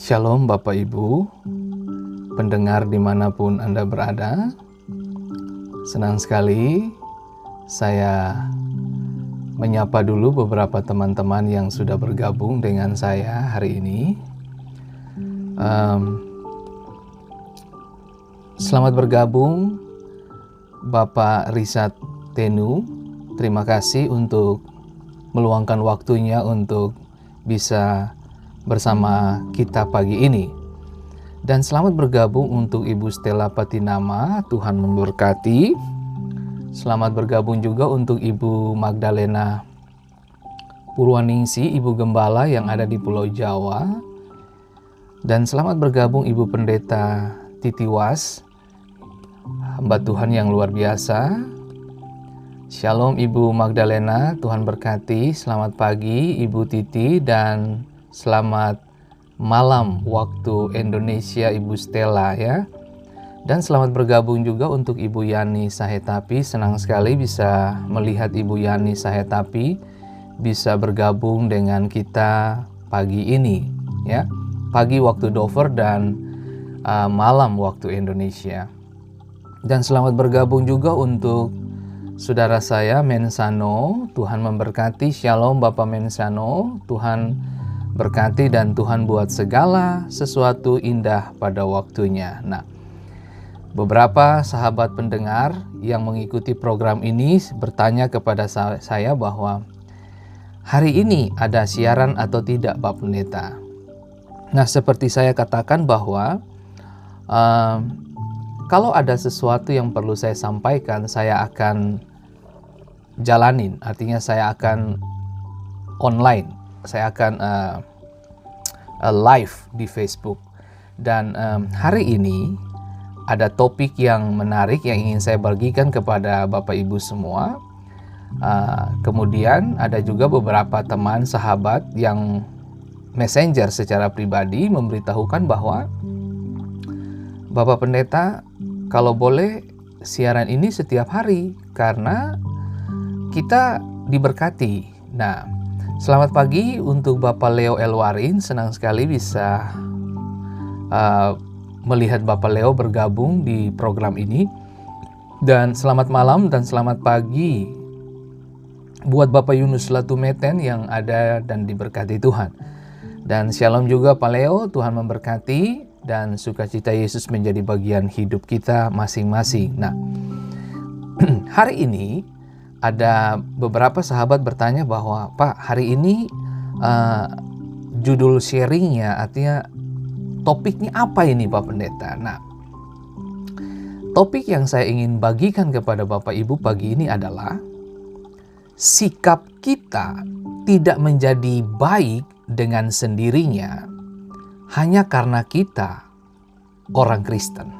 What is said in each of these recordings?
Shalom Bapak Ibu, pendengar dimanapun Anda berada. Senang sekali saya menyapa dulu beberapa teman-teman yang sudah bergabung dengan saya hari ini. Selamat bergabung Bapak Risat Tenu. Terima kasih untuk meluangkan waktunya untuk bisa bersama kita pagi ini. Dan selamat bergabung untuk Ibu Stella Patinama, Tuhan memberkati. Selamat bergabung juga untuk Ibu Magdalena Purwaningsi, Ibu Gembala yang ada di Pulau Jawa. Dan selamat bergabung Ibu Pendeta Titiwas, hamba Tuhan yang luar biasa. Shalom Ibu Magdalena, Tuhan berkati. Selamat pagi Ibu Titi dan selamat malam waktu Indonesia Ibu Stella ya. Dan selamat bergabung juga untuk Ibu Yani Sahetapi. Senang sekali bisa melihat Ibu Yani Sahetapi bisa bergabung dengan kita pagi ini ya. Pagi waktu Dover dan malam waktu Indonesia. Dan selamat bergabung juga untuk saudara saya Mensano. Tuhan memberkati. Shalom Bapak Mensano. Tuhan berkati dan Tuhan buat segala sesuatu indah pada waktunya. Nah, beberapa sahabat pendengar yang mengikuti program ini bertanya kepada saya bahwa hari ini ada siaran atau tidak Pak Pendeta. Nah, seperti saya katakan bahwa kalau ada sesuatu yang perlu saya sampaikan, saya akan jalanin. Artinya saya akan online. Saya akan live di Facebook. Dan hari ini ada topik yang menarik yang ingin saya bagikan kepada Bapak Ibu semua. Kemudian ada juga beberapa teman sahabat yang messenger secara pribadi memberitahukan bahwa Bapak Pendeta, kalau boleh siaran ini setiap hari karena kita diberkati. Nah, selamat pagi untuk Bapak Leo Elwarin. Senang sekali bisa melihat Bapak Leo bergabung di program ini. Dan selamat malam dan selamat pagi buat Bapak Yunus Latumeten yang ada dan diberkati Tuhan. Dan shalom juga Pak Leo, Tuhan memberkati dan sukacita Yesus menjadi bagian hidup kita masing-masing. Nah, hari ini ada beberapa sahabat bertanya bahwa, Pak, hari ini judul sharingnya, artinya topiknya apa ini Pak Pendeta? Nah, topik yang saya ingin bagikan kepada Bapak Ibu pagi ini adalah sikap kita tidak menjadi baik dengan sendirinya hanya karena kita orang Kristen.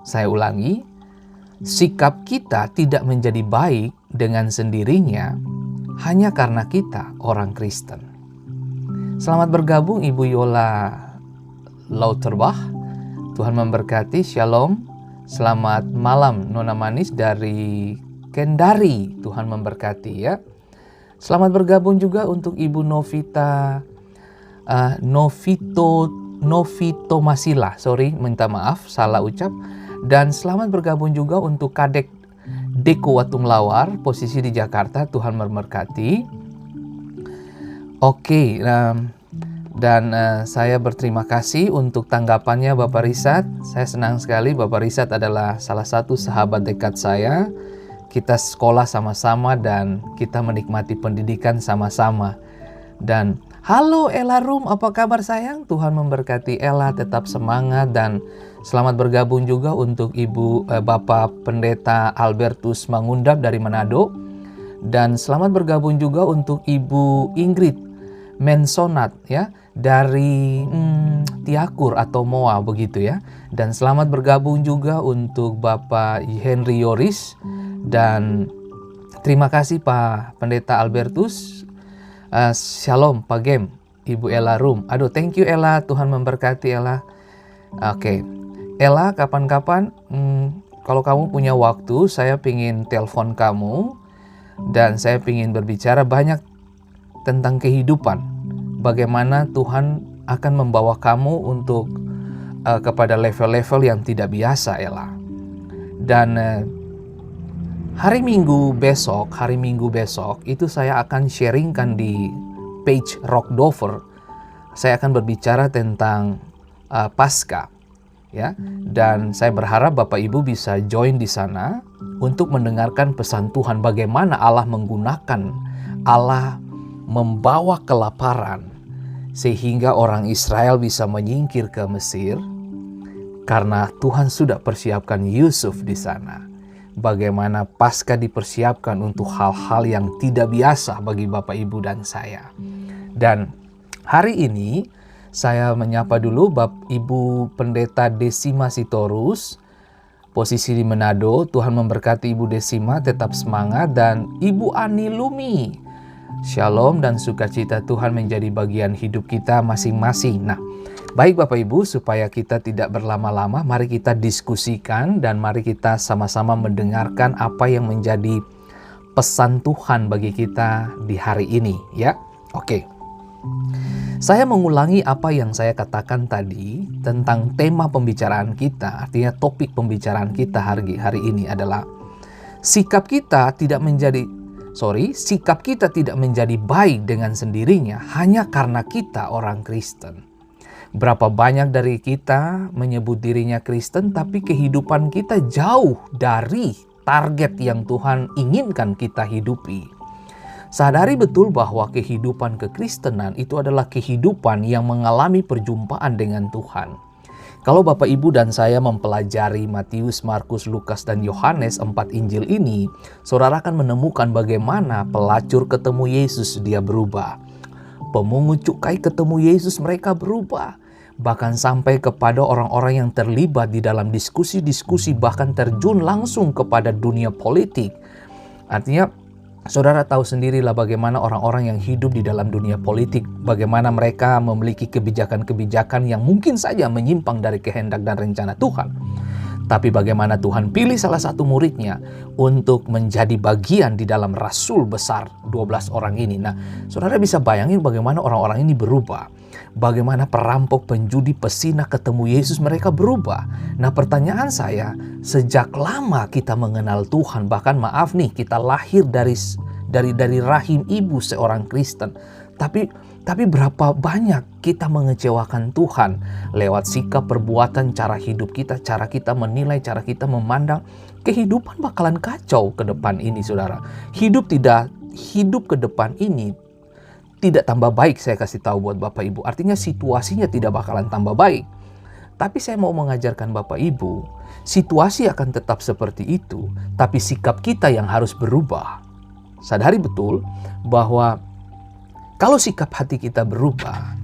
Saya ulangi, sikap kita tidak menjadi baik dengan sendirinya hanya karena kita orang Kristen. Selamat bergabung Ibu Yola Lauterbach. Tuhan memberkati. Shalom. Selamat malam Nona Manis dari Kendari. Tuhan memberkati ya. Selamat bergabung juga untuk Ibu Novita Novito Masila. Sorry, minta maaf salah ucap. Dan selamat bergabung juga untuk Kadek Deko Watung Lawar, posisi di Jakarta. Tuhan memberkati. Oke, dan saya berterima kasih untuk tanggapannya Bapak Risat. Saya senang sekali. Bapak Risat adalah salah satu sahabat dekat saya kita sekolah sama-sama dan kita menikmati pendidikan sama-sama. Dan halo Ella Rum, apa kabar sayang? Tuhan memberkati Ella, tetap semangat, dan selamat bergabung juga untuk Bapak Pendeta Albertus Mangundap dari Manado. Dan selamat bergabung juga untuk Ibu Ingrid Mensonat ya dari Tiakur atau Moa begitu ya. Dan selamat bergabung juga untuk Bapak Henry Yoris. Dan terima kasih Pak Pendeta Albertus. Shalom Pak Gem, Ibu Ella Rum. Aduh, thank you Ella, Tuhan memberkati Ella. Oke. Ella, kapan-kapan kalau kamu punya waktu, saya pingin telepon kamu dan saya pingin berbicara banyak tentang kehidupan. Bagaimana Tuhan akan membawa kamu untuk kepada level-level yang tidak biasa, Ella. Dan hari Minggu besok itu saya akan sharingkan di page Rock Dover. Saya akan berbicara tentang Paskah, ya. Dan saya berharap Bapak Ibu bisa join di sana untuk mendengarkan pesan Tuhan bagaimana Allah membawa kelaparan sehingga orang Israel bisa menyingkir ke Mesir karena Tuhan sudah persiapkan Yusuf di sana. Bagaimana Paskah dipersiapkan untuk hal-hal yang tidak biasa bagi Bapak Ibu dan saya. Dan hari ini saya menyapa dulu Ibu Pendeta Desima Sitorus, posisi di Manado. Tuhan memberkati Ibu Desima, tetap semangat. Dan Ibu Ani Lumi, shalom dan sukacita Tuhan menjadi bagian hidup kita masing-masing. Nah, baik Bapak Ibu, supaya kita tidak berlama-lama, mari kita diskusikan dan mari kita sama-sama mendengarkan apa yang menjadi pesan Tuhan bagi kita di hari ini, ya. Oke. Saya mengulangi apa yang saya katakan tadi tentang tema pembicaraan kita, artinya topik pembicaraan kita hari ini adalah sikap kita tidak menjadi baik dengan sendirinya hanya karena kita orang Kristen. Berapa banyak dari kita menyebut dirinya Kristen tapi kehidupan kita jauh dari target yang Tuhan inginkan kita hidupi. Sadari betul bahwa kehidupan kekristenan itu adalah kehidupan yang mengalami perjumpaan dengan Tuhan. Kalau Bapak Ibu dan saya mempelajari Matius, Markus, Lukas, dan Yohanes 4 Injil ini, saudara akan menemukan bagaimana pelacur ketemu Yesus, dia berubah. Pemungut cukai ketemu Yesus, mereka berubah. Bahkan sampai kepada orang-orang yang terlibat di dalam diskusi-diskusi, bahkan terjun langsung kepada dunia politik. Artinya, saudara tahu sendirilah bagaimana orang-orang yang hidup di dalam dunia politik, bagaimana mereka memiliki kebijakan-kebijakan yang mungkin saja menyimpang dari kehendak dan rencana Tuhan. Tapi bagaimana Tuhan pilih salah satu muridnya untuk menjadi bagian di dalam rasul besar 12 orang ini. Nah, saudara bisa bayangin bagaimana orang-orang ini berubah. Bagaimana perampok, penjudi, pesina ketemu Yesus, mereka berubah. Nah, pertanyaan saya, sejak lama kita mengenal Tuhan, bahkan maaf nih, kita lahir dari rahim ibu seorang Kristen. Tapi berapa banyak kita mengecewakan Tuhan lewat sikap, perbuatan, cara hidup kita, cara kita menilai, cara kita memandang. Kehidupan bakalan kacau ke depan ini, saudara. Hidup ke depan ini tidak tambah baik, saya kasih tahu buat Bapak Ibu. Artinya situasinya tidak bakalan tambah baik. Tapi saya mau mengajarkan Bapak Ibu, situasi akan tetap seperti itu, tapi sikap kita yang harus berubah. Sadari betul bahwa kalau sikap hati kita berubah,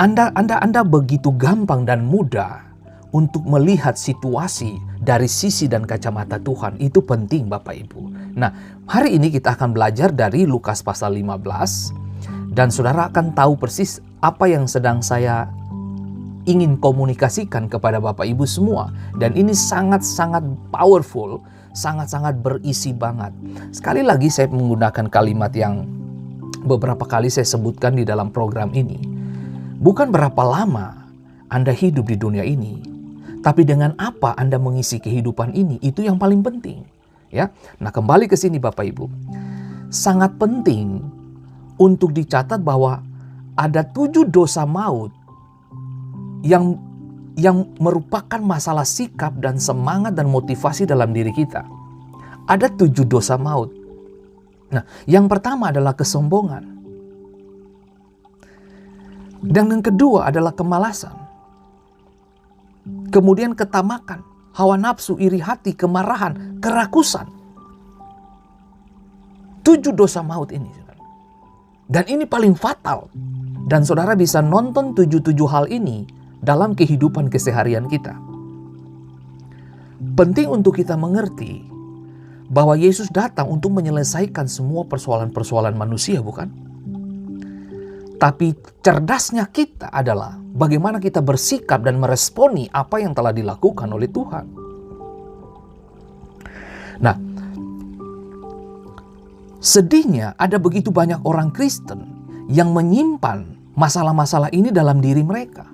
Anda begitu gampang dan mudah untuk melihat situasi dari sisi dan kacamata Tuhan. Itu penting Bapak Ibu. Nah, hari ini kita akan belajar dari Lukas pasal 15. Dan saudara akan tahu persis apa yang sedang saya ingin komunikasikan kepada Bapak Ibu semua. Dan ini sangat-sangat powerful, sangat-sangat berisi banget. Sekali lagi saya menggunakan kalimat yang beberapa kali saya sebutkan di dalam program ini. Bukan berapa lama Anda hidup di dunia ini, tapi dengan apa Anda mengisi kehidupan ini, itu yang paling penting. Ya, nah kembali ke sini Bapak Ibu. Sangat penting untuk dicatat bahwa ada 7 dosa maut yang merupakan masalah sikap dan semangat dan motivasi dalam diri kita. Ada 7 dosa maut. Nah, yang pertama adalah kesombongan. Dan yang kedua adalah kemalasan. Kemudian ketamakan, hawa nafsu, iri hati, kemarahan, kerakusan. 7 dosa maut ini. Dan ini paling fatal. Dan saudara bisa nonton 7 hal ini dalam kehidupan keseharian kita. Penting untuk kita mengerti bahwa Yesus datang untuk menyelesaikan semua persoalan-persoalan manusia, bukan? Tapi cerdasnya kita adalah bagaimana kita bersikap dan meresponi apa yang telah dilakukan oleh Tuhan. Nah, sedihnya ada begitu banyak orang Kristen yang menyimpan masalah-masalah ini dalam diri mereka.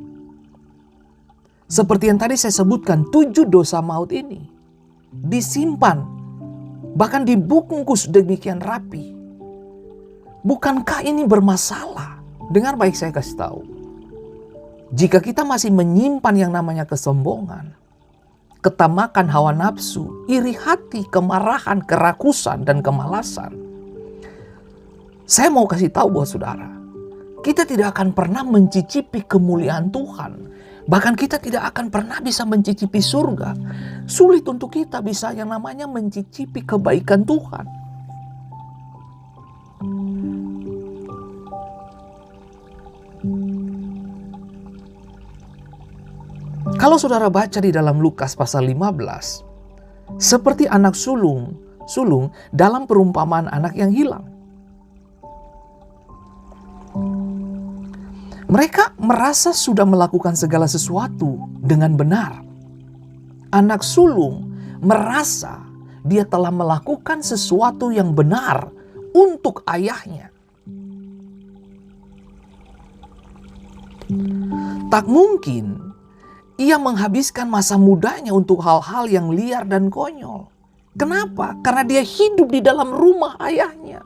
Seperti yang tadi saya sebutkan, 7 dosa maut ini disimpan, bahkan dibungkus demikian rapi. Bukankah ini bermasalah? Dengar baik, saya kasih tahu. Jika kita masih menyimpan yang namanya kesombongan, ketamakan, hawa nafsu, iri hati, kemarahan, kerakusan, dan kemalasan, saya mau kasih tahu buat saudara, kita tidak akan pernah mencicipi kemuliaan Tuhan. Bahkan kita tidak akan pernah bisa mencicipi surga. Sulit untuk kita bisa yang namanya mencicipi kebaikan Tuhan. Kalau saudara baca di dalam Lukas pasal 15, seperti anak sulung dalam perumpamaan anak yang hilang. Mereka merasa sudah melakukan segala sesuatu dengan benar. Anak sulung merasa dia telah melakukan sesuatu yang benar untuk ayahnya. Tak mungkin ia menghabiskan masa mudanya untuk hal-hal yang liar dan konyol. Kenapa? Karena dia hidup di dalam rumah ayahnya.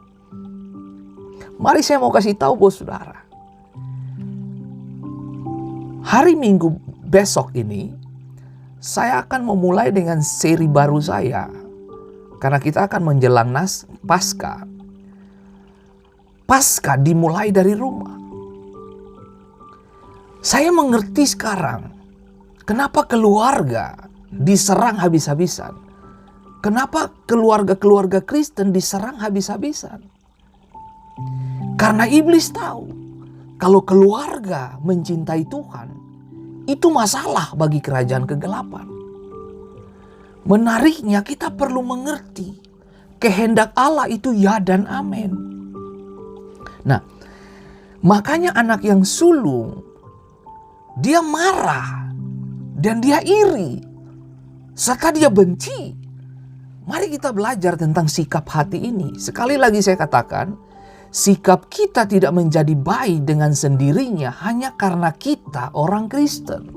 Mari saya mau kasih tahu buat saudara. Hari Minggu besok ini, saya akan memulai dengan seri baru saya. Karena kita akan menjelang Paskah. Paskah dimulai dari rumah. Saya mengerti sekarang, kenapa keluarga diserang habis-habisan. Kenapa keluarga-keluarga Kristen diserang habis-habisan. Karena iblis tahu, kalau keluarga mencintai Tuhan, itu masalah bagi kerajaan kegelapan. Menariknya kita perlu mengerti, kehendak Allah itu ya dan amin. Nah, makanya anak yang sulung, dia marah dan dia iri, serta dia benci. Mari kita belajar tentang sikap hati ini. Sekali lagi saya katakan, sikap kita tidak menjadi baik dengan sendirinya hanya karena kita orang Kristen.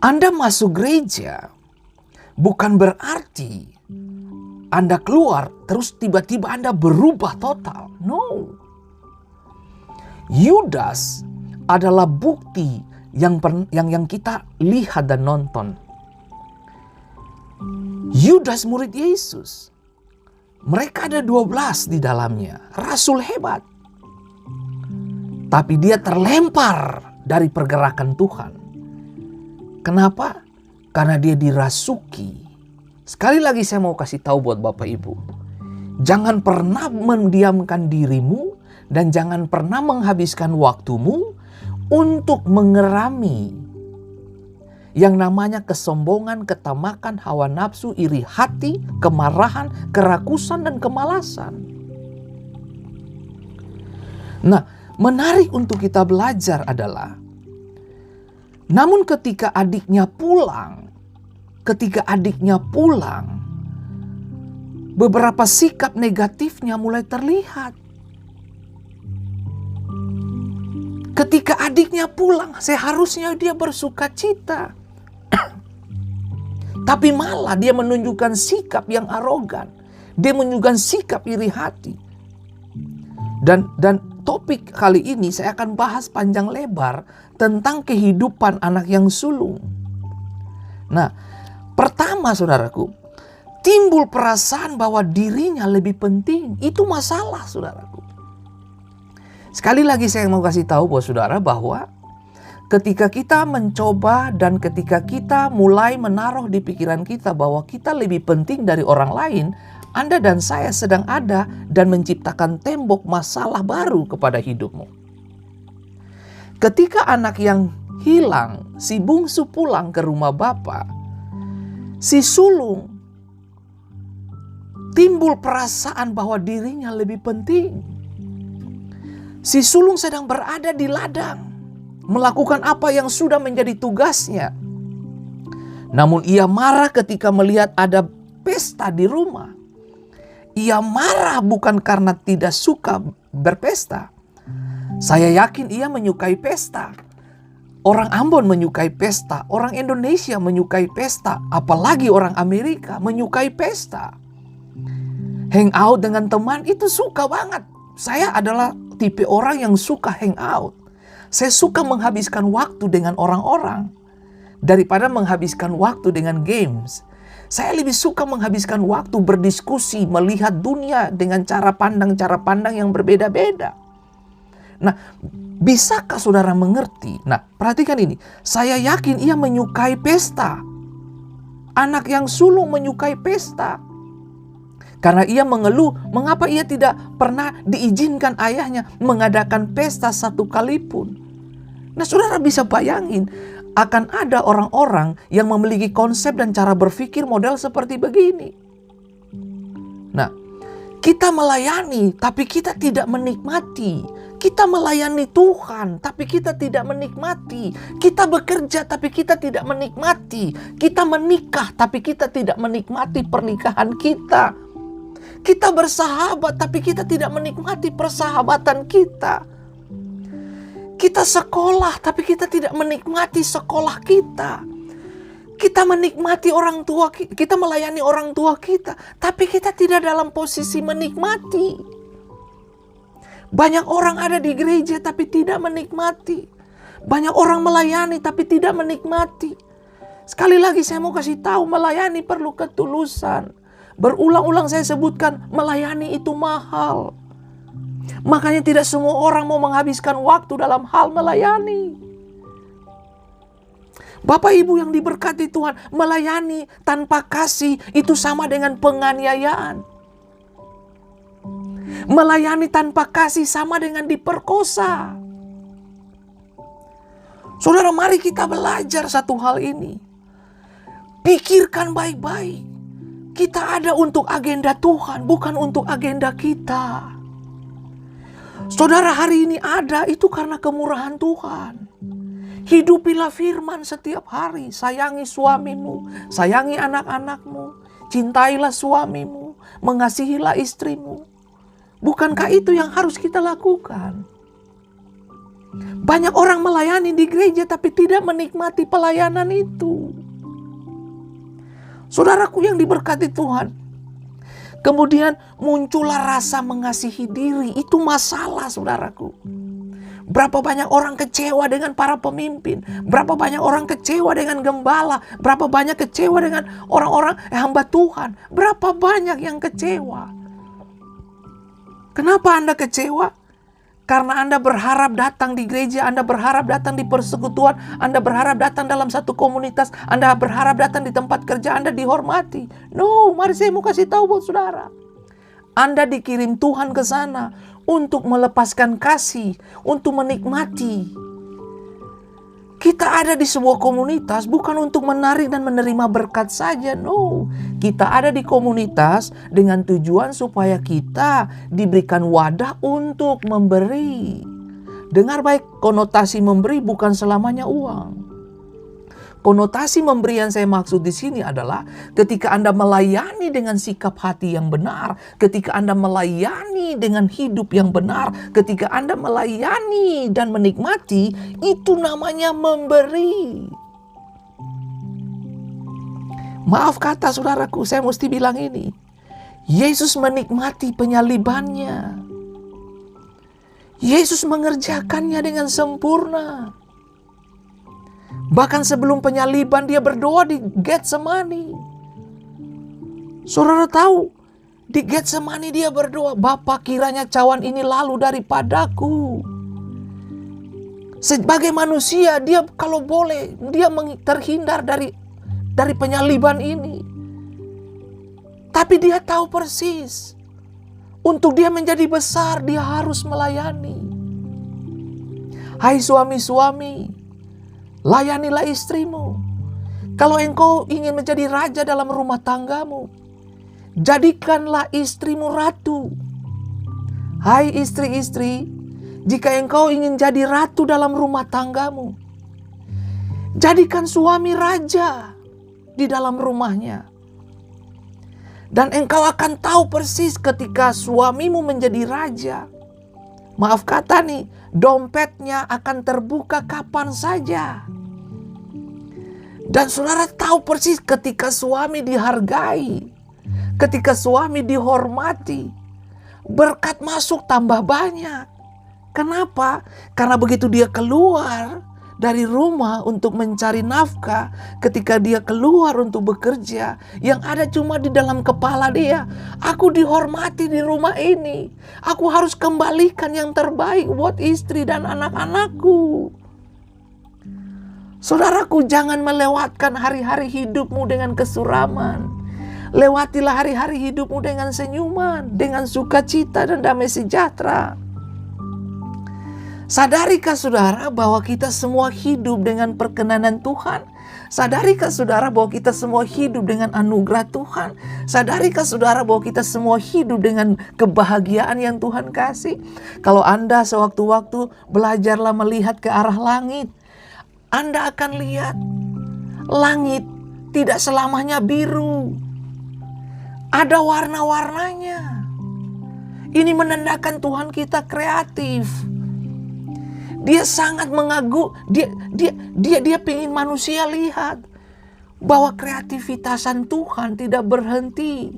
Anda masuk gereja bukan berarti Anda keluar terus tiba-tiba Anda berubah total. No. Yudas adalah bukti yang kita lihat dan nonton. Yudas murid Yesus. Mereka ada 12 di dalamnya, rasul hebat. Tapi dia terlempar dari pergerakan Tuhan. Kenapa? Karena dia dirasuki. Sekali lagi saya mau kasih tahu buat Bapak Ibu. Jangan pernah mendiamkan dirimu dan jangan pernah menghabiskan waktumu untuk mengerami yang namanya kesombongan, ketamakan, hawa nafsu, iri hati, kemarahan, kerakusan, dan kemalasan. Nah, menarik untuk kita belajar adalah, namun ketika adiknya pulang, beberapa sikap negatifnya mulai terlihat. Ketika adiknya pulang, seharusnya dia bersuka cita. Tapi malah dia menunjukkan sikap yang arogan. Dia menunjukkan sikap iri hati. Dan topik kali ini saya akan bahas panjang lebar tentang kehidupan anak yang sulung. Nah, pertama saudaraku, timbul perasaan bahwa dirinya lebih penting. Itu masalah, saudaraku. Sekali lagi saya mau kasih tahu buat saudara bahwa ketika kita mencoba dan ketika kita mulai menaruh di pikiran kita bahwa kita lebih penting dari orang lain, Anda dan saya sedang ada dan menciptakan tembok masalah baru kepada hidupmu. Ketika anak yang hilang, si bungsu pulang ke rumah bapak, si sulung timbul perasaan bahwa dirinya lebih penting. Si sulung sedang berada di ladang, melakukan apa yang sudah menjadi tugasnya. Namun ia marah ketika melihat ada pesta di rumah. Ia marah bukan karena tidak suka berpesta. Saya yakin ia menyukai pesta. Orang Ambon menyukai pesta, orang Indonesia menyukai pesta, apalagi orang Amerika menyukai pesta. Hangout dengan teman itu suka banget. Saya adalah tipe orang yang suka hangout. Saya suka menghabiskan waktu dengan orang-orang daripada menghabiskan waktu dengan games. Saya lebih suka menghabiskan waktu berdiskusi, melihat dunia dengan cara pandang yang berbeda-beda. Nah, bisakah saudara mengerti? Nah, perhatikan ini. Saya yakin ia menyukai pesta. Anak yang sulung menyukai pesta. Karena ia mengeluh, mengapa ia tidak pernah diizinkan ayahnya mengadakan pesta satu kali pun. Nah, saudara bisa bayangin, akan ada orang-orang yang memiliki konsep dan cara berpikir model seperti begini. Nah, kita melayani, tapi kita tidak menikmati. Kita melayani Tuhan, tapi kita tidak menikmati. Kita bekerja, tapi kita tidak menikmati. Kita menikah, tapi kita tidak menikmati pernikahan kita. Kita bersahabat, tapi kita tidak menikmati persahabatan kita. Kita sekolah, tapi kita tidak menikmati sekolah kita. Kita menikmati orang tua, kita melayani orang tua kita, tapi kita tidak dalam posisi menikmati. Banyak orang ada di gereja, tapi tidak menikmati. Banyak orang melayani, tapi tidak menikmati. Sekali lagi saya mau kasih tahu, melayani perlu ketulusan. Berulang-ulang saya sebutkan, melayani itu mahal. Makanya tidak semua orang mau menghabiskan waktu dalam hal melayani. Bapak Ibu yang diberkati Tuhan, melayani tanpa kasih itu sama dengan penganiayaan. Melayani tanpa kasih sama dengan diperkosa. Saudara, mari kita belajar satu hal ini. Pikirkan baik-baik. Kita ada untuk agenda Tuhan, bukan untuk agenda kita. Saudara, hari ini ada itu karena kemurahan Tuhan. Hidupilah firman setiap hari. Sayangi suamimu, sayangi anak-anakmu, cintailah suamimu, mengasihilah istrimu. Bukankah itu yang harus kita lakukan? Banyak orang melayani di gereja tapi tidak menikmati pelayanan itu. Saudaraku yang diberkati Tuhan, kemudian muncullah rasa mengasihi diri. Itu masalah, saudaraku. Berapa banyak orang kecewa dengan para pemimpin, berapa banyak orang kecewa dengan gembala, berapa banyak kecewa dengan orang-orang hamba Tuhan, berapa banyak yang kecewa. Kenapa Anda kecewa? Karena Anda berharap datang di gereja, Anda berharap datang di persekutuan, Anda berharap datang dalam satu komunitas, Anda berharap datang di tempat kerja, Anda dihormati. No, mari saya mau kasih tahu buat saudara. Anda dikirim Tuhan ke sana untuk melepaskan kasih, untuk menikmati. Kita ada di sebuah komunitas bukan untuk menarik dan menerima berkat saja, no. Kita ada di komunitas dengan tujuan supaya kita diberikan wadah untuk memberi. Dengar baik, konotasi memberi bukan selamanya uang. Konotasi memberi yang saya maksud di sini adalah ketika Anda melayani dengan sikap hati yang benar, ketika Anda melayani dengan hidup yang benar, ketika Anda melayani dan menikmati, itu namanya memberi. Maaf kata saudaraku, saya mesti bilang ini. Yesus menikmati penyalibannya. Yesus mengerjakannya dengan sempurna. Bahkan sebelum penyaliban dia berdoa di Getsemani. Saudara tahu, di Getsemani dia berdoa, Bapa kiranya cawan ini lalu daripadaku. Sebagai manusia, dia kalau boleh, dia terhindar dari penyaliban ini. Tapi dia tahu persis, untuk dia menjadi besar, dia harus melayani. Hai suami-suami, layanilah istrimu. Kalau engkau ingin menjadi raja dalam rumah tanggamu, jadikanlah istrimu ratu. Hai istri-istri, jika engkau ingin jadi ratu dalam rumah tanggamu, jadikan suami raja di dalam rumahnya. Dan engkau akan tahu persis ketika suamimu menjadi raja. Maaf kata nih, dompetnya akan terbuka kapan saja. Dan saudara tahu persis ketika suami dihargai, ketika suami dihormati, berkat masuk tambah banyak. Kenapa? Karena begitu dia keluar dari rumah untuk mencari nafkah, ketika dia keluar untuk bekerja, yang ada cuma di dalam kepala dia, aku dihormati di rumah ini, aku harus kembalikan yang terbaik buat istri dan anak-anakku. Saudaraku, jangan melewatkan hari-hari hidupmu dengan kesuraman. Lewatilah hari-hari hidupmu dengan senyuman, dengan sukacita dan damai sejahtera. Sadarikah saudara bahwa kita semua hidup dengan perkenanan Tuhan? Sadarikah saudara bahwa kita semua hidup dengan anugerah Tuhan? Sadarikah saudara bahwa kita semua hidup dengan kebahagiaan yang Tuhan kasih? Kalau Anda sewaktu-waktu belajarlah melihat ke arah langit, Anda akan lihat langit tidak selamanya biru. Ada warna-warnanya. Ini menandakan Tuhan kita kreatif. Dia sangat dia pengen manusia lihat bahwa kreativitasan Tuhan tidak berhenti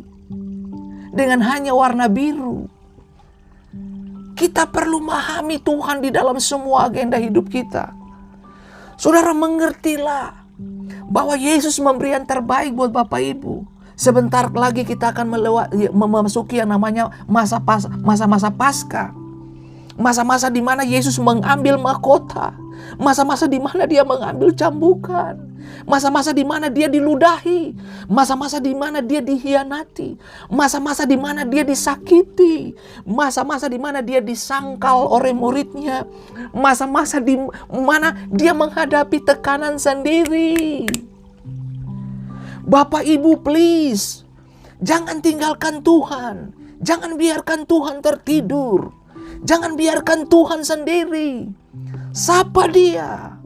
dengan hanya warna biru. Kita perlu memahami Tuhan di dalam semua agenda hidup kita. Saudara, mengertilah bahwa Yesus memberi yang terbaik buat Bapak Ibu. Sebentar lagi kita akan memasuki yang namanya masa-masa Paskah. Masa-masa di mana Yesus mengambil mahkota. Masa-masa di mana dia mengambil cambukan. Masa-masa di mana dia diludahi. Masa-masa di mana dia dihianati. Masa-masa di mana dia disakiti. Masa-masa di mana dia disangkal oleh muridnya. Masa-masa di mana dia menghadapi tekanan sendiri. Bapak Ibu, please, jangan tinggalkan Tuhan. Jangan biarkan Tuhan tertidur. Jangan biarkan Tuhan sendiri. Sapa dia.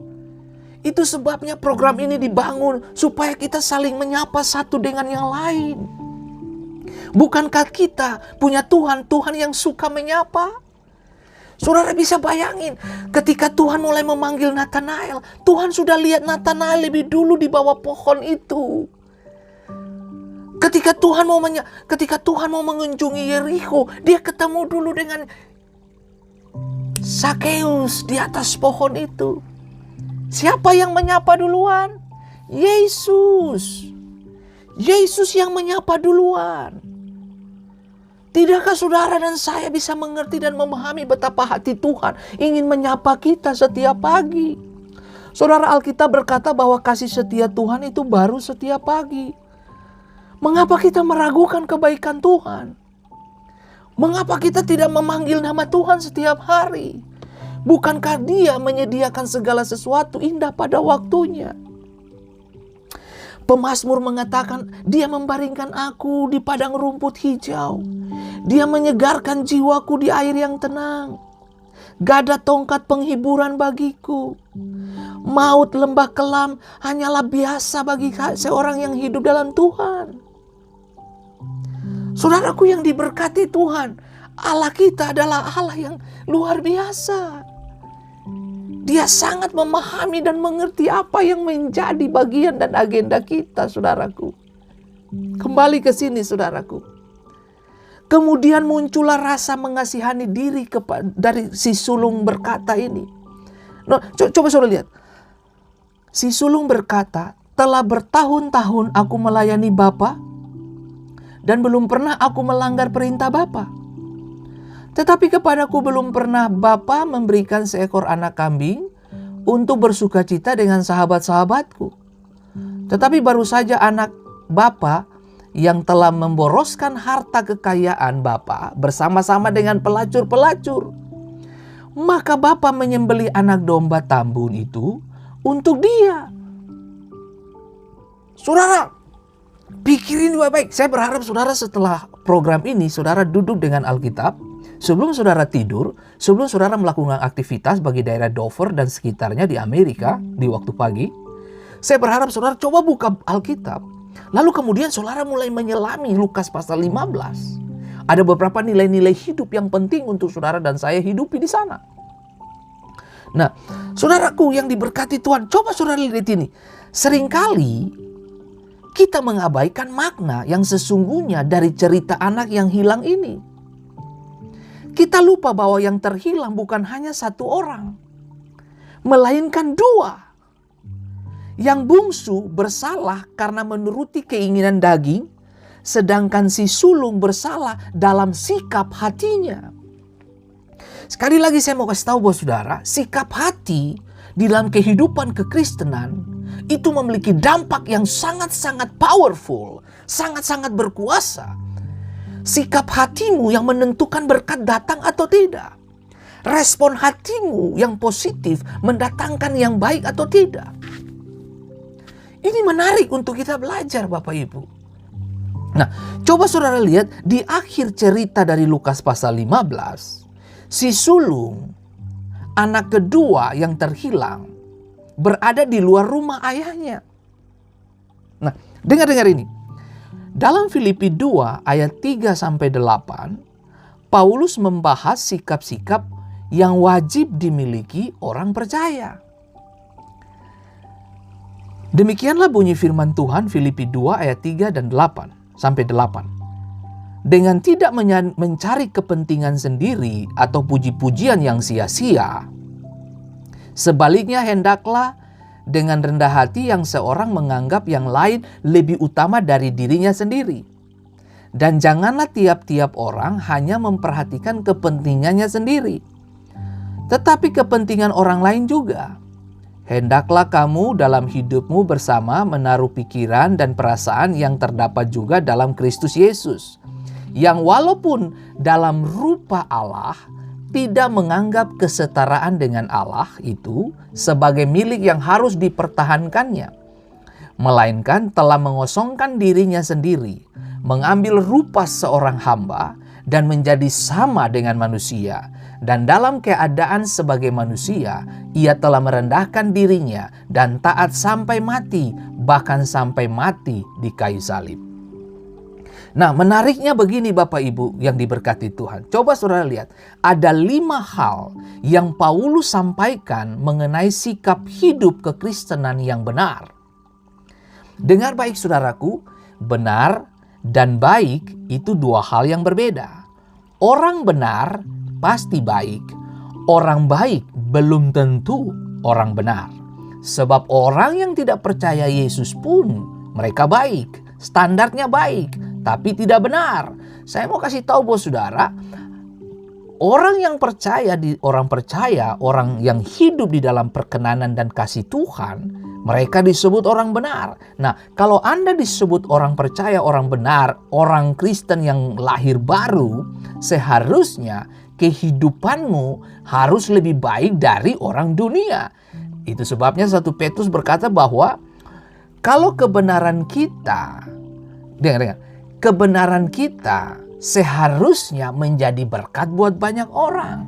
Itu sebabnya program ini dibangun supaya kita saling menyapa satu dengan yang lain. Bukankah kita punya Tuhan yang suka menyapa? Saudara bisa bayangin ketika Tuhan mulai memanggil Nathanael, Tuhan sudah lihat Nathanael lebih dulu di bawah pohon itu. Ketika Tuhan mau mengunjungi Yerikho, dia ketemu dulu dengan Sakeus di atas pohon itu. Siapa yang menyapa duluan? Yesus. Yesus yang menyapa duluan. Tidakkah saudara dan saya bisa mengerti dan memahami betapa hati Tuhan ingin menyapa kita setiap pagi? Saudara, Alkitab berkata bahwa kasih setia Tuhan itu baru setiap pagi. Mengapa kita meragukan kebaikan Tuhan? Mengapa kita tidak memanggil nama Tuhan setiap hari? Bukankah Dia menyediakan segala sesuatu indah pada waktunya? Pemazmur mengatakan, Dia membaringkan aku di padang rumput hijau. Dia menyegarkan jiwaku di air yang tenang. Gada tongkat penghiburan bagiku. Maut lembah kelam hanyalah biasa bagi seorang yang hidup dalam Tuhan. Saudaraku yang diberkati Tuhan, Allah kita adalah Allah yang luar biasa. Dia sangat memahami dan mengerti apa yang menjadi bagian dan agenda kita, saudaraku. Kembali ke sini, saudaraku. Kemudian muncullah rasa mengasihani diri dari si sulung berkata ini. Coba saudara lihat. Si sulung berkata, telah bertahun-tahun aku melayani Bapa dan belum pernah aku melanggar perintah Bapa. Tetapi kepadaku belum pernah Bapa memberikan seekor anak kambing untuk bersukacita dengan sahabat-sahabatku. Tetapi baru saja anak Bapa yang telah memboroskan harta kekayaan Bapa bersama-sama dengan pelacur-pelacur. Maka Bapa menyembelih anak domba tambun itu untuk dia. Saudara, pikirin baik-baik. Saya berharap saudara setelah program ini, saudara duduk dengan Alkitab. Sebelum saudara tidur, sebelum saudara melakukan aktivitas bagi daerah Dover dan sekitarnya di Amerika di waktu pagi. Saya berharap saudara coba buka Alkitab. Lalu kemudian saudara mulai menyelami Lukas pasal 15. Ada beberapa nilai-nilai hidup yang penting untuk saudara dan saya hidupi di sana. Nah, saudaraku yang diberkati Tuhan, coba saudara lihat ini. Seringkali kita mengabaikan makna yang sesungguhnya dari cerita anak yang hilang ini. Kita lupa bahwa yang terhilang bukan hanya satu orang, melainkan dua. Yang bungsu bersalah karena menuruti keinginan daging, sedangkan si sulung bersalah dalam sikap hatinya. Sekali lagi saya mau kasih tahu buat saudara, sikap hati di dalam kehidupan kekristenan itu memiliki dampak yang sangat-sangat powerful, sangat-sangat berkuasa. Sikap hatimu yang menentukan berkat datang atau tidak. Respon hatimu yang positif mendatangkan yang baik atau tidak. Ini menarik untuk kita belajar Bapak Ibu. Nah, coba saudara lihat di akhir cerita dari Lukas pasal 15. Si sulung, anak kedua yang terhilang, berada di luar rumah ayahnya. Nah, dengar ini. Dalam Filipi 2 ayat 3-8, Paulus membahas sikap-sikap yang wajib dimiliki orang percaya. Demikianlah bunyi firman Tuhan Filipi 2 ayat 3 dan 8 sampai 8. Dengan tidak mencari kepentingan sendiri atau puji-pujian yang sia-sia. Sebaliknya hendaklah dengan rendah hati yang seorang menganggap yang lain lebih utama dari dirinya sendiri. Dan janganlah tiap-tiap orang hanya memperhatikan kepentingannya sendiri, tetapi kepentingan orang lain juga. Hendaklah kamu dalam hidupmu bersama menaruh pikiran dan perasaan yang terdapat juga dalam Kristus Yesus, yang walaupun dalam rupa Allah tidak menganggap kesetaraan dengan Allah itu sebagai milik yang harus dipertahankannya, melainkan telah mengosongkan dirinya sendiri, mengambil rupa seorang hamba dan menjadi sama dengan manusia. Dan dalam keadaan sebagai manusia, ia telah merendahkan dirinya dan taat sampai mati, bahkan sampai mati di kayu salib. Nah, menariknya begini Bapak Ibu yang diberkati Tuhan. Coba saudara lihat, ada 5 hal yang Paulus sampaikan mengenai sikap hidup kekristenan yang benar. Dengar baik saudaraku, benar dan baik itu 2 hal yang berbeda. Orang benar pasti baik. Orang baik belum tentu orang benar. Sebab orang yang tidak percaya Yesus pun mereka baik. Standarnya baik, tapi tidak benar. Saya mau kasih tahu buat saudara, orang yang percaya, orang yang hidup di dalam perkenanan dan kasih Tuhan, mereka disebut orang benar. Nah, kalau Anda disebut orang percaya, orang benar, orang Kristen yang lahir baru, seharusnya kehidupanmu harus lebih baik dari orang dunia. Itu sebabnya 1 Petrus berkata bahwa kalau kebenaran kita, dengar, kebenaran kita seharusnya menjadi berkat buat banyak orang.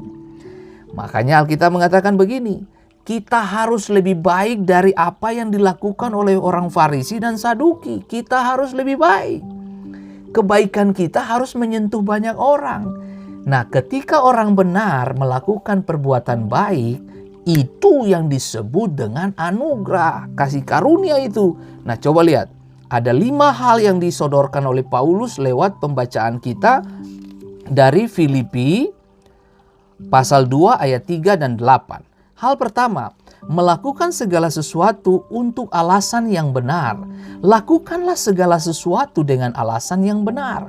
Makanya Alkitab mengatakan begini, kita harus lebih baik dari apa yang dilakukan oleh orang Farisi dan Saduki. Kita harus lebih baik. Kebaikan kita harus menyentuh banyak orang. Nah, ketika orang benar melakukan perbuatan baik, itu yang disebut dengan anugerah, kasih karunia itu. Nah, coba lihat. Ada 5 hal yang disodorkan oleh Paulus lewat pembacaan kita dari Filipi pasal 2 ayat 3 dan 8. Hal pertama, melakukan segala sesuatu untuk alasan yang benar. Lakukanlah segala sesuatu dengan alasan yang benar.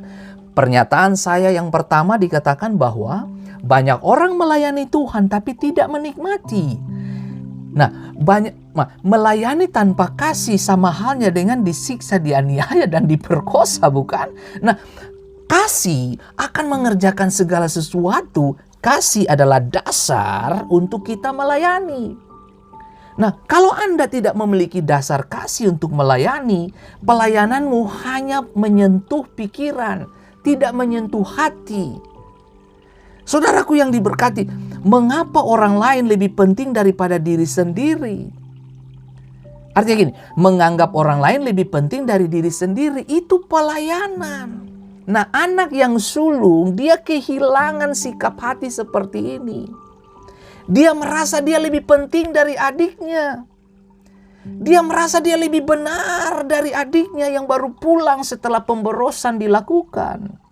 Pernyataan saya yang pertama dikatakan bahwa banyak orang melayani Tuhan tapi tidak menikmati. Nah, melayani tanpa kasih sama halnya dengan disiksa, dianiaya, dan diperkosa, bukan? Nah, kasih akan mengerjakan segala sesuatu. Kasih adalah dasar untuk kita melayani. Nah, kalau Anda tidak memiliki dasar kasih untuk melayani, pelayananmu hanya menyentuh pikiran, tidak menyentuh hati. Saudaraku yang diberkati, mengapa orang lain lebih penting daripada diri sendiri? Artinya gini, menganggap orang lain lebih penting dari diri sendiri, itu pelayanan. Nah, anak yang sulung, dia kehilangan sikap hati seperti ini. Dia merasa dia lebih penting dari adiknya. Dia merasa dia lebih benar dari adiknya yang baru pulang setelah pemborosan dilakukan.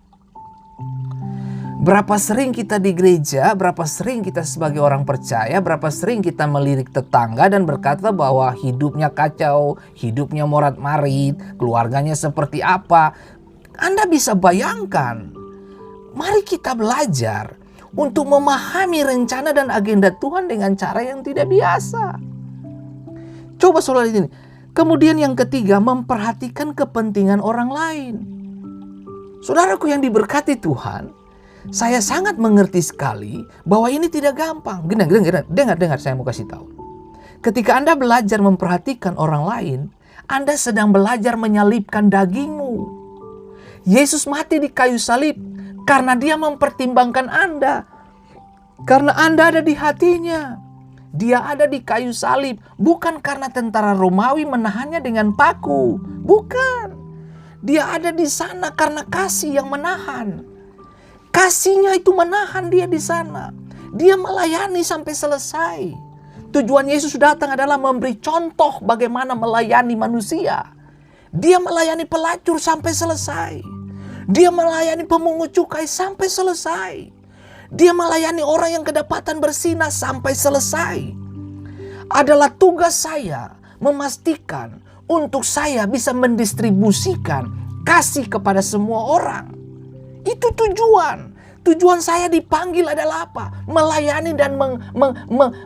Berapa sering kita di gereja, berapa sering kita sebagai orang percaya, berapa sering kita melirik tetangga dan berkata bahwa hidupnya kacau, hidupnya morat-marit, keluarganya seperti apa. Anda bisa bayangkan, mari kita belajar untuk memahami rencana dan agenda Tuhan dengan cara yang tidak biasa. Coba saudara ini. Kemudian yang ketiga, memperhatikan kepentingan orang lain. Saudaraku yang diberkati Tuhan, saya sangat mengerti sekali bahwa ini tidak gampang. Dengar, saya mau kasih tahu. Ketika Anda belajar memperhatikan orang lain, Anda sedang belajar menyalibkan dagingmu. Yesus mati di kayu salib karena dia mempertimbangkan Anda. Karena Anda ada di hatinya. Dia ada di kayu salib. Bukan karena tentara Romawi menahannya dengan paku. Bukan. Dia ada di sana karena kasih yang menahan. Kasihnya itu menahan dia di sana. Dia melayani sampai selesai. Tujuan Yesus datang adalah memberi contoh bagaimana melayani manusia. Dia melayani pelacur sampai selesai. Dia melayani pemungut cukai sampai selesai. Dia melayani orang yang kedapatan bersinah sampai selesai. Adalah tugas saya memastikan untuk saya bisa mendistribusikan kasih kepada semua orang. Itu tujuan. Tujuan saya dipanggil adalah apa? Melayani dan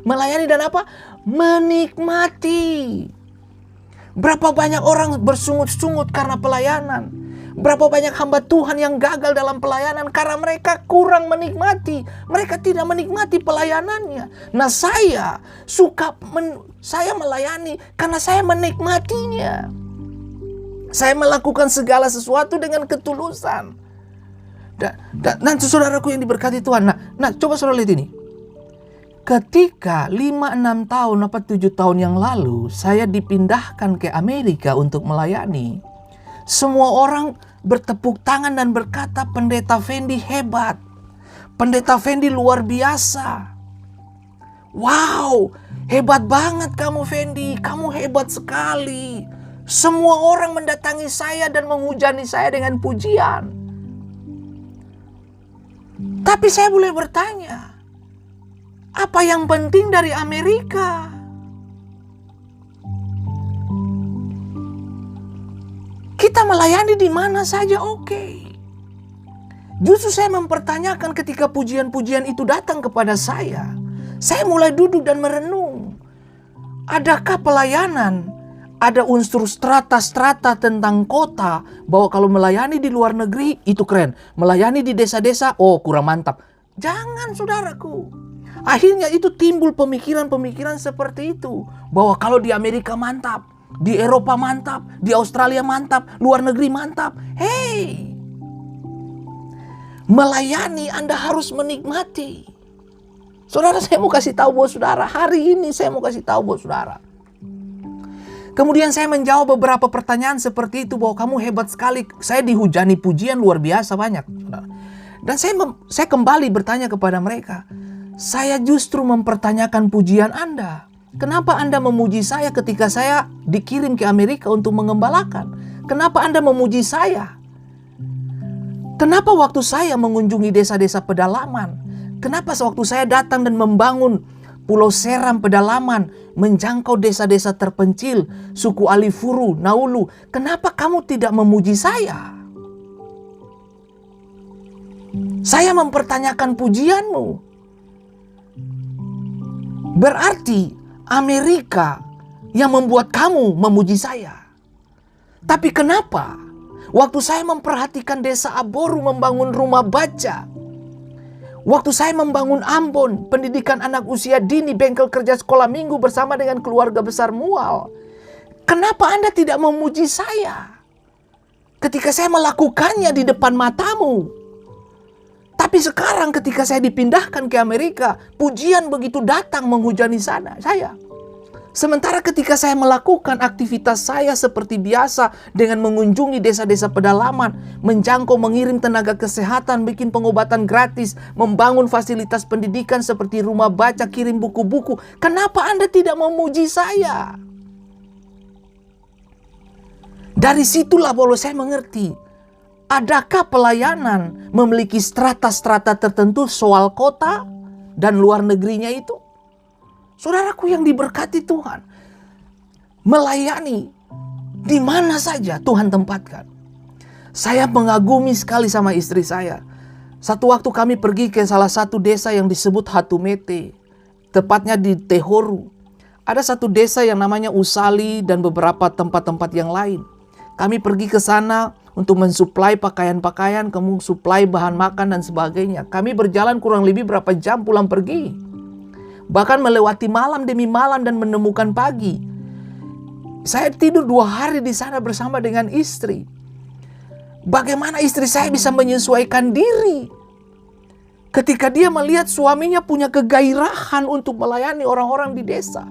melayani dan apa? Menikmati. Berapa banyak orang bersungut-sungut karena pelayanan. Berapa banyak hamba Tuhan yang gagal dalam pelayanan karena mereka kurang menikmati. Mereka tidak menikmati pelayanannya. Nah, saya melayani karena saya menikmatinya. Saya melakukan segala sesuatu dengan ketulusan. Dan saudaraku yang diberkati Tuhan. Nah, coba saudara lihat ini. Ketika 5-6 tahun, 7 tahun yang lalu, saya dipindahkan ke Amerika untuk melayani. Semua orang bertepuk tangan dan berkata, Pendeta Fendi hebat. Pendeta Fendi luar biasa. Wow, hebat banget kamu Fendi. Kamu hebat sekali. Semua orang mendatangi saya dan menghujani saya dengan pujian. Tapi saya boleh bertanya, apa yang penting dari Amerika? Kita melayani di mana saja oke. Justru saya mempertanyakan ketika pujian-pujian itu datang kepada saya. Saya mulai duduk dan merenung. Adakah pelayanan? Ada unsur strata-strata tentang kota. Bahwa kalau melayani di luar negeri itu keren. Melayani di desa-desa, oh kurang mantap. Jangan saudaraku. Akhirnya itu timbul pemikiran-pemikiran seperti itu. Bahwa kalau di Amerika mantap, di Eropa mantap, di Australia mantap, luar negeri mantap. Hey, melayani Anda harus menikmati. Saudara, saya mau kasih tahu buat saudara. Hari ini saya mau kasih tahu buat saudara. Kemudian saya menjawab beberapa pertanyaan seperti itu. Bahwa kamu hebat sekali. Saya dihujani pujian luar biasa banyak. Saudara. Dan saya kembali bertanya kepada mereka. Saya justru mempertanyakan pujian Anda. Kenapa Anda memuji saya ketika saya dikirim ke Amerika untuk mengembalakan? Kenapa Anda memuji saya? Kenapa waktu saya mengunjungi desa-desa pedalaman? Kenapa sewaktu saya datang dan membangun Pulau Seram, pedalaman, menjangkau desa-desa terpencil, suku Alifuru, Naulu. Kenapa kamu tidak memuji saya? Saya mempertanyakan pujianmu. Berarti Amerika yang membuat kamu memuji saya. Tapi kenapa waktu saya memperhatikan desa Aboru membangun rumah baca, waktu saya membangun Ambon, pendidikan anak usia dini, bengkel kerja sekolah minggu bersama dengan keluarga besar Mual, kenapa Anda tidak memuji saya ketika saya melakukannya di depan matamu? Tapi sekarang ketika saya dipindahkan ke Amerika, pujian begitu datang menghujani saya. Sementara ketika saya melakukan aktivitas saya seperti biasa dengan mengunjungi desa-desa pedalaman, menjangkau, mengirim tenaga kesehatan, bikin pengobatan gratis, membangun fasilitas pendidikan seperti rumah baca, kirim buku-buku, kenapa Anda tidak memuji saya? Dari situlah baru saya mengerti, adakah pelayanan memiliki strata-strata tertentu soal kota dan luar negerinya itu? Saudaraku yang diberkati Tuhan, melayani di mana saja Tuhan tempatkan. Saya mengagumi sekali sama istri saya. Satu waktu kami pergi ke salah satu desa yang disebut Hatumete, tepatnya di Tehoru. Ada satu desa yang namanya Usali dan beberapa tempat-tempat yang lain. Kami pergi ke sana untuk mensuplai pakaian-pakaian, kemudian suplai bahan makan dan sebagainya. Kami berjalan kurang lebih berapa jam pulang pergi. Bahkan melewati malam demi malam dan menemukan pagi. Saya tidur 2 hari di sana bersama dengan istri. Bagaimana istri saya bisa menyesuaikan diri ketika dia melihat suaminya punya kegairahan untuk melayani orang-orang di desa.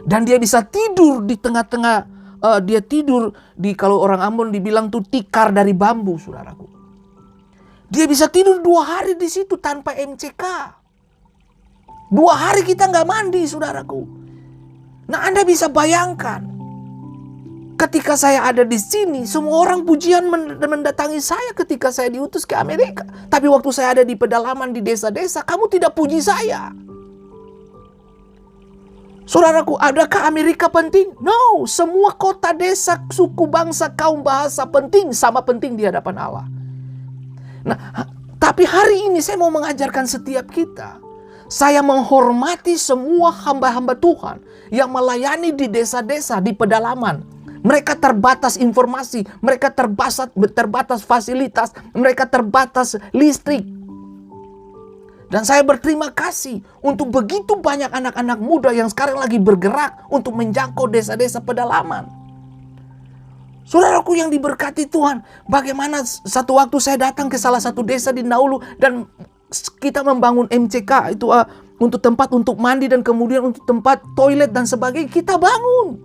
Dan dia bisa tidur di tengah-tengah, dia tidur di, kalau orang Ambon dibilang tuh tikar dari bambu, saudaraku. Dia bisa tidur 2 hari di situ tanpa MCK. 2 hari kita nggak mandi, saudaraku. Nah, Anda bisa bayangkan, ketika saya ada di sini, semua orang pujian mendatangi saya ketika saya diutus ke Amerika. Tapi waktu saya ada di pedalaman, di desa-desa, kamu tidak puji saya. Saudaraku, adakah Amerika penting? No, semua kota, desa, suku, bangsa, kaum, bahasa penting, sama penting di hadapan Allah. Nah, tapi hari ini saya mau mengajarkan setiap kita. Saya menghormati semua hamba-hamba Tuhan yang melayani di desa-desa, di pedalaman. Mereka terbatas informasi, mereka terbatas fasilitas, mereka terbatas listrik. Dan saya berterima kasih untuk begitu banyak anak-anak muda yang sekarang lagi bergerak untuk menjangkau desa-desa pedalaman. Saudaraku yang diberkati Tuhan, bagaimana satu waktu saya datang ke salah satu desa di Naulu dan kita membangun MCK itu untuk tempat untuk mandi dan kemudian untuk tempat toilet dan sebagainya, kita bangun.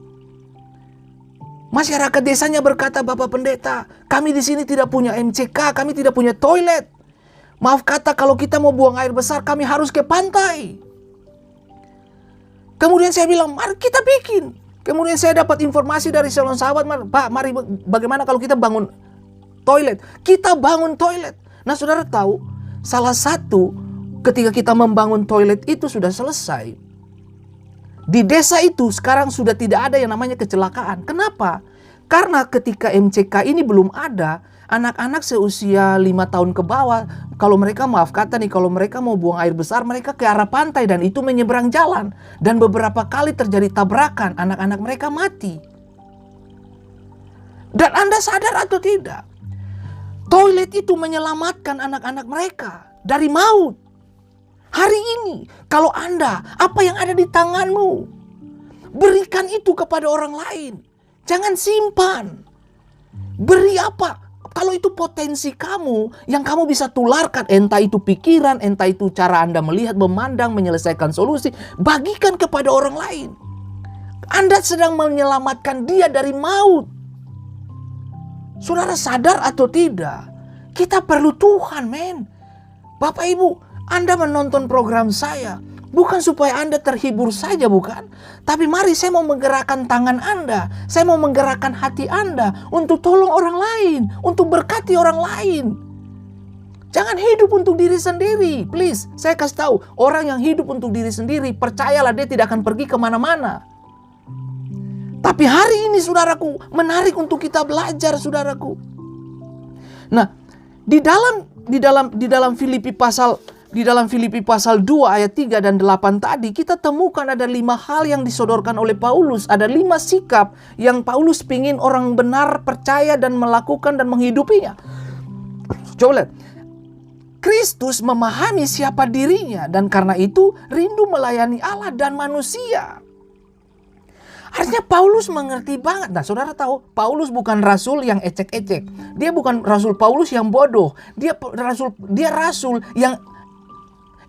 Masyarakat desanya berkata, Bapak Pendeta, kami di sini tidak punya MCK, kami tidak punya toilet. Maaf kata, kalau kita mau buang air besar kami harus ke pantai. Kemudian saya bilang, mari kita bikin. Kemudian saya dapat informasi dari calon sahabat, Pak, mari bagaimana kalau kita bangun toilet? Kita bangun toilet. Nah, saudara tahu, salah satu ketika kita membangun toilet itu sudah selesai. Di desa itu sekarang sudah tidak ada yang namanya kecelakaan. Kenapa? Karena ketika MCK ini belum ada, anak-anak seusia 5 tahun ke bawah, kalau mereka maaf kata nih, kalau mereka mau buang air besar, mereka ke arah pantai dan itu menyeberang jalan. Dan beberapa kali terjadi tabrakan, anak-anak mereka mati. Dan Anda sadar atau tidak? Toilet itu menyelamatkan anak-anak mereka dari maut. Hari ini, kalau Anda, apa yang ada di tanganmu, berikan itu kepada orang lain. Jangan simpan. Beri apa? Kalau itu potensi kamu, yang kamu bisa tularkan, entah itu pikiran, entah itu cara Anda melihat, memandang, menyelesaikan solusi, bagikan kepada orang lain. Anda sedang menyelamatkan dia dari maut. Saudara sadar atau tidak? Kita perlu Tuhan, men. Bapak Ibu, Anda menonton program saya bukan supaya Anda terhibur saja, bukan. Tapi mari saya mau menggerakkan tangan Anda. Saya mau menggerakkan hati Anda untuk tolong orang lain, untuk berkati orang lain. Jangan hidup untuk diri sendiri. Please, saya kasih tahu, orang yang hidup untuk diri sendiri, percayalah dia tidak akan pergi kemana-mana. Tapi hari ini saudaraku, menarik untuk kita belajar saudaraku. Nah, di dalam Filipi pasal 2 ayat 3 dan 8 tadi kita temukan ada 5 hal yang disodorkan oleh Paulus. Ada 5 sikap yang Paulus pingin orang benar percaya dan melakukan dan menghidupinya. Coba lihat. Kristus memahami siapa dirinya dan karena itu rindu melayani Allah dan manusia. Artinya Paulus mengerti banget. Nah, saudara tahu, Paulus bukan rasul yang ecek-ecek. Dia bukan rasul Paulus yang bodoh. Dia rasul yang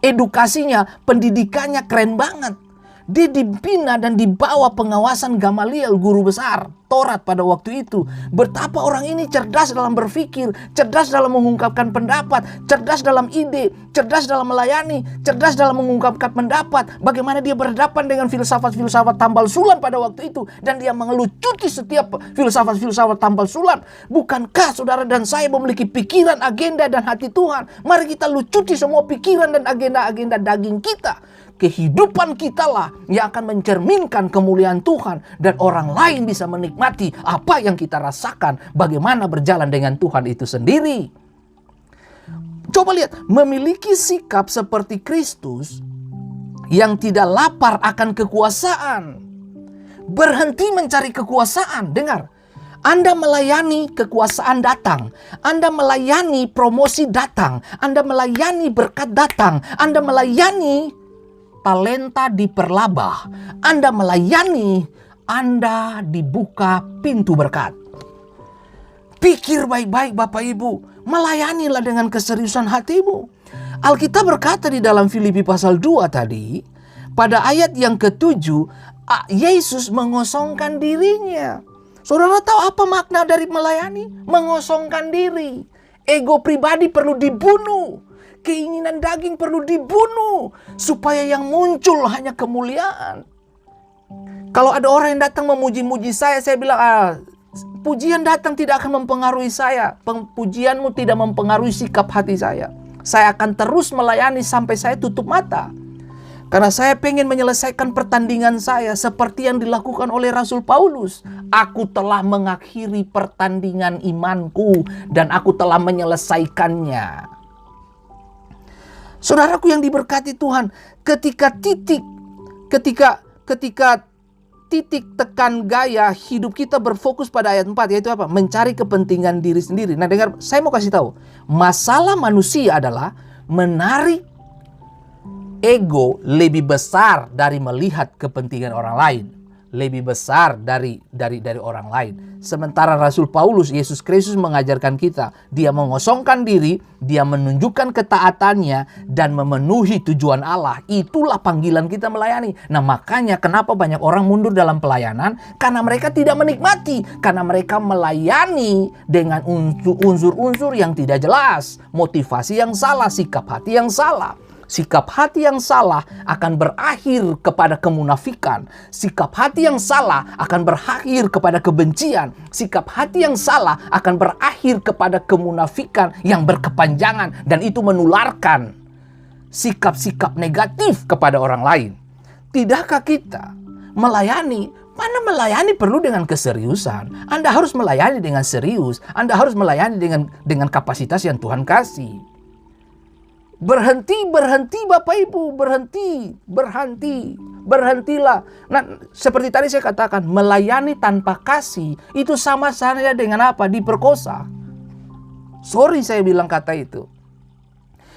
edukasinya, pendidikannya keren banget. Dia dibina dan dibawa pengawasan Gamaliel, guru besar Taurat pada waktu itu. Betapa orang ini cerdas dalam berpikir, cerdas dalam mengungkapkan pendapat, cerdas dalam ide, cerdas dalam melayani, cerdas dalam mengungkapkan pendapat. Bagaimana dia berhadapan dengan filsafat-filsafat tambal sulam pada waktu itu. Dan dia mengelucuti setiap filsafat-filsafat tambal sulam. Bukankah saudara dan saya memiliki pikiran, agenda, dan hati Tuhan? Mari kita lucuti semua pikiran dan agenda-agenda daging kita. Kehidupan kita lah yang akan mencerminkan kemuliaan Tuhan. Dan orang lain bisa menikmati apa yang kita rasakan. Bagaimana berjalan dengan Tuhan itu sendiri. Coba lihat, memiliki sikap seperti Kristus yang tidak lapar akan kekuasaan. Berhenti mencari kekuasaan. Dengar, Anda melayani kekuasaan datang. Anda melayani promosi datang. Anda melayani berkat datang. Anda melayani talenta diperlabah. Anda melayani, Anda dibuka pintu berkat. Pikir baik-baik Bapak Ibu. Melayanilah dengan keseriusan hatimu. Alkitab berkata di dalam Filipi pasal 2 tadi, pada ayat yang ke-7, Yesus mengosongkan dirinya. Saudara tahu apa makna dari melayani? Mengosongkan diri. Ego pribadi perlu dibunuh. Keinginan daging perlu dibunuh supaya yang muncul hanya kemuliaan. Kalau ada orang yang datang memuji-muji saya bilang, pujian datang tidak akan mempengaruhi saya. Pujianmu tidak mempengaruhi sikap hati saya. Saya akan terus melayani sampai saya tutup mata. Karena saya pengen menyelesaikan pertandingan saya seperti yang dilakukan oleh Rasul Paulus. Aku telah mengakhiri pertandingan imanku dan aku telah menyelesaikannya. Saudaraku yang diberkati Tuhan, ketika titik tekan gaya hidup kita berfokus pada ayat 4, yaitu apa? Mencari kepentingan diri sendiri. Nah, dengar, saya mau kasih tahu, masalah manusia adalah menarik ego lebih besar dari melihat kepentingan orang lain. Lebih besar dari orang lain. Sementara Rasul Paulus, Yesus Kristus mengajarkan kita, dia mengosongkan diri, dia menunjukkan ketaatannya dan memenuhi tujuan Allah. Itulah panggilan kita melayani. Nah, makanya kenapa banyak orang mundur dalam pelayanan? Karena mereka tidak menikmati, karena mereka melayani dengan unsur-unsur yang tidak jelas, motivasi yang salah, sikap hati yang salah. Sikap hati yang salah akan berakhir kepada kemunafikan. Sikap hati yang salah akan berakhir kepada kebencian. Sikap hati yang salah akan berakhir kepada kemunafikan yang berkepanjangan. Dan itu menularkan sikap-sikap negatif kepada orang lain. Tidakkah kita melayani? Mana melayani perlu dengan keseriusan. Anda harus melayani dengan serius. Anda harus melayani dengan kapasitas yang Tuhan kasih. Berhenti Bapak Ibu, berhentilah. Nah, seperti tadi saya katakan, melayani tanpa kasih itu sama saja dengan apa? Diperkosa. Sorry saya bilang kata itu.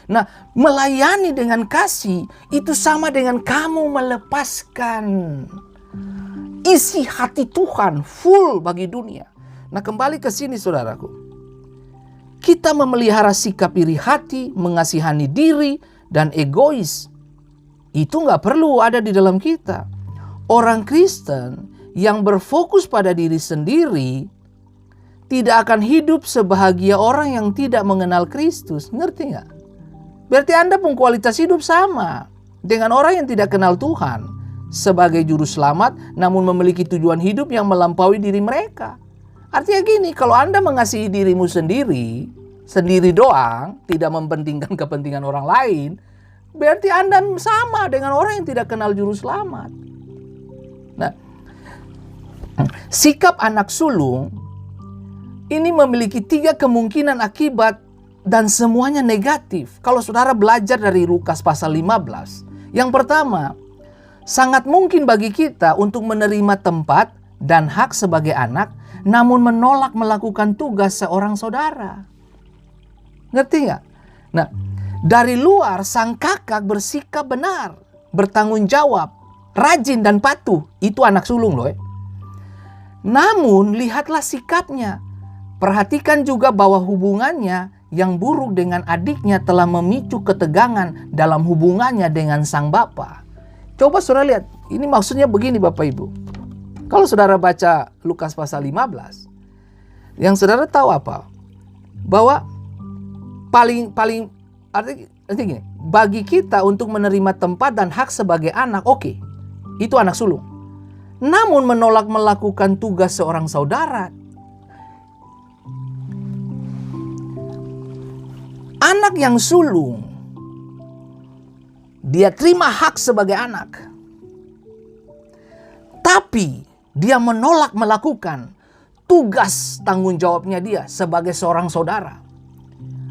Nah, melayani dengan kasih itu sama dengan kamu melepaskan isi hati Tuhan full bagi dunia. Nah, kembali ke sini saudaraku. Kita memelihara sikap iri hati, mengasihani diri, dan egois. Itu nggak perlu ada di dalam kita. Orang Kristen yang berfokus pada diri sendiri tidak akan hidup sebahagia orang yang tidak mengenal Kristus. Ngerti nggak? Berarti Anda pun kualitas hidup sama dengan orang yang tidak kenal Tuhan sebagai juru selamat, namun memiliki tujuan hidup yang melampaui diri mereka. Artinya gini, kalau Anda mengasihi dirimu sendiri, sendiri doang, tidak mementingkan kepentingan orang lain, berarti Anda sama dengan orang yang tidak kenal juru selamat. Nah, sikap anak sulung ini memiliki 3 kemungkinan akibat dan semuanya negatif. Kalau saudara belajar dari Lukas pasal 15, yang pertama, sangat mungkin bagi kita untuk menerima tempat dan hak sebagai anak, namun menolak melakukan tugas seorang saudara. Ngerti nggak? Nah, dari luar sang kakak bersikap benar, bertanggung jawab, rajin dan patuh. Itu anak sulung loh. Namun lihatlah sikapnya. Perhatikan juga bahwa hubungannya yang buruk dengan adiknya telah memicu ketegangan dalam hubungannya dengan sang bapa. Coba saudara lihat, ini maksudnya begini Bapak Ibu. Kalau saudara baca Lukas pasal 15, yang saudara tahu apa? Bahwa artinya gini, bagi kita untuk menerima tempat dan hak sebagai anak, oke, itu anak sulung. Namun menolak melakukan tugas seorang saudara, anak yang sulung, dia terima hak sebagai anak, tapi dia menolak melakukan tugas tanggung jawabnya dia sebagai seorang saudara.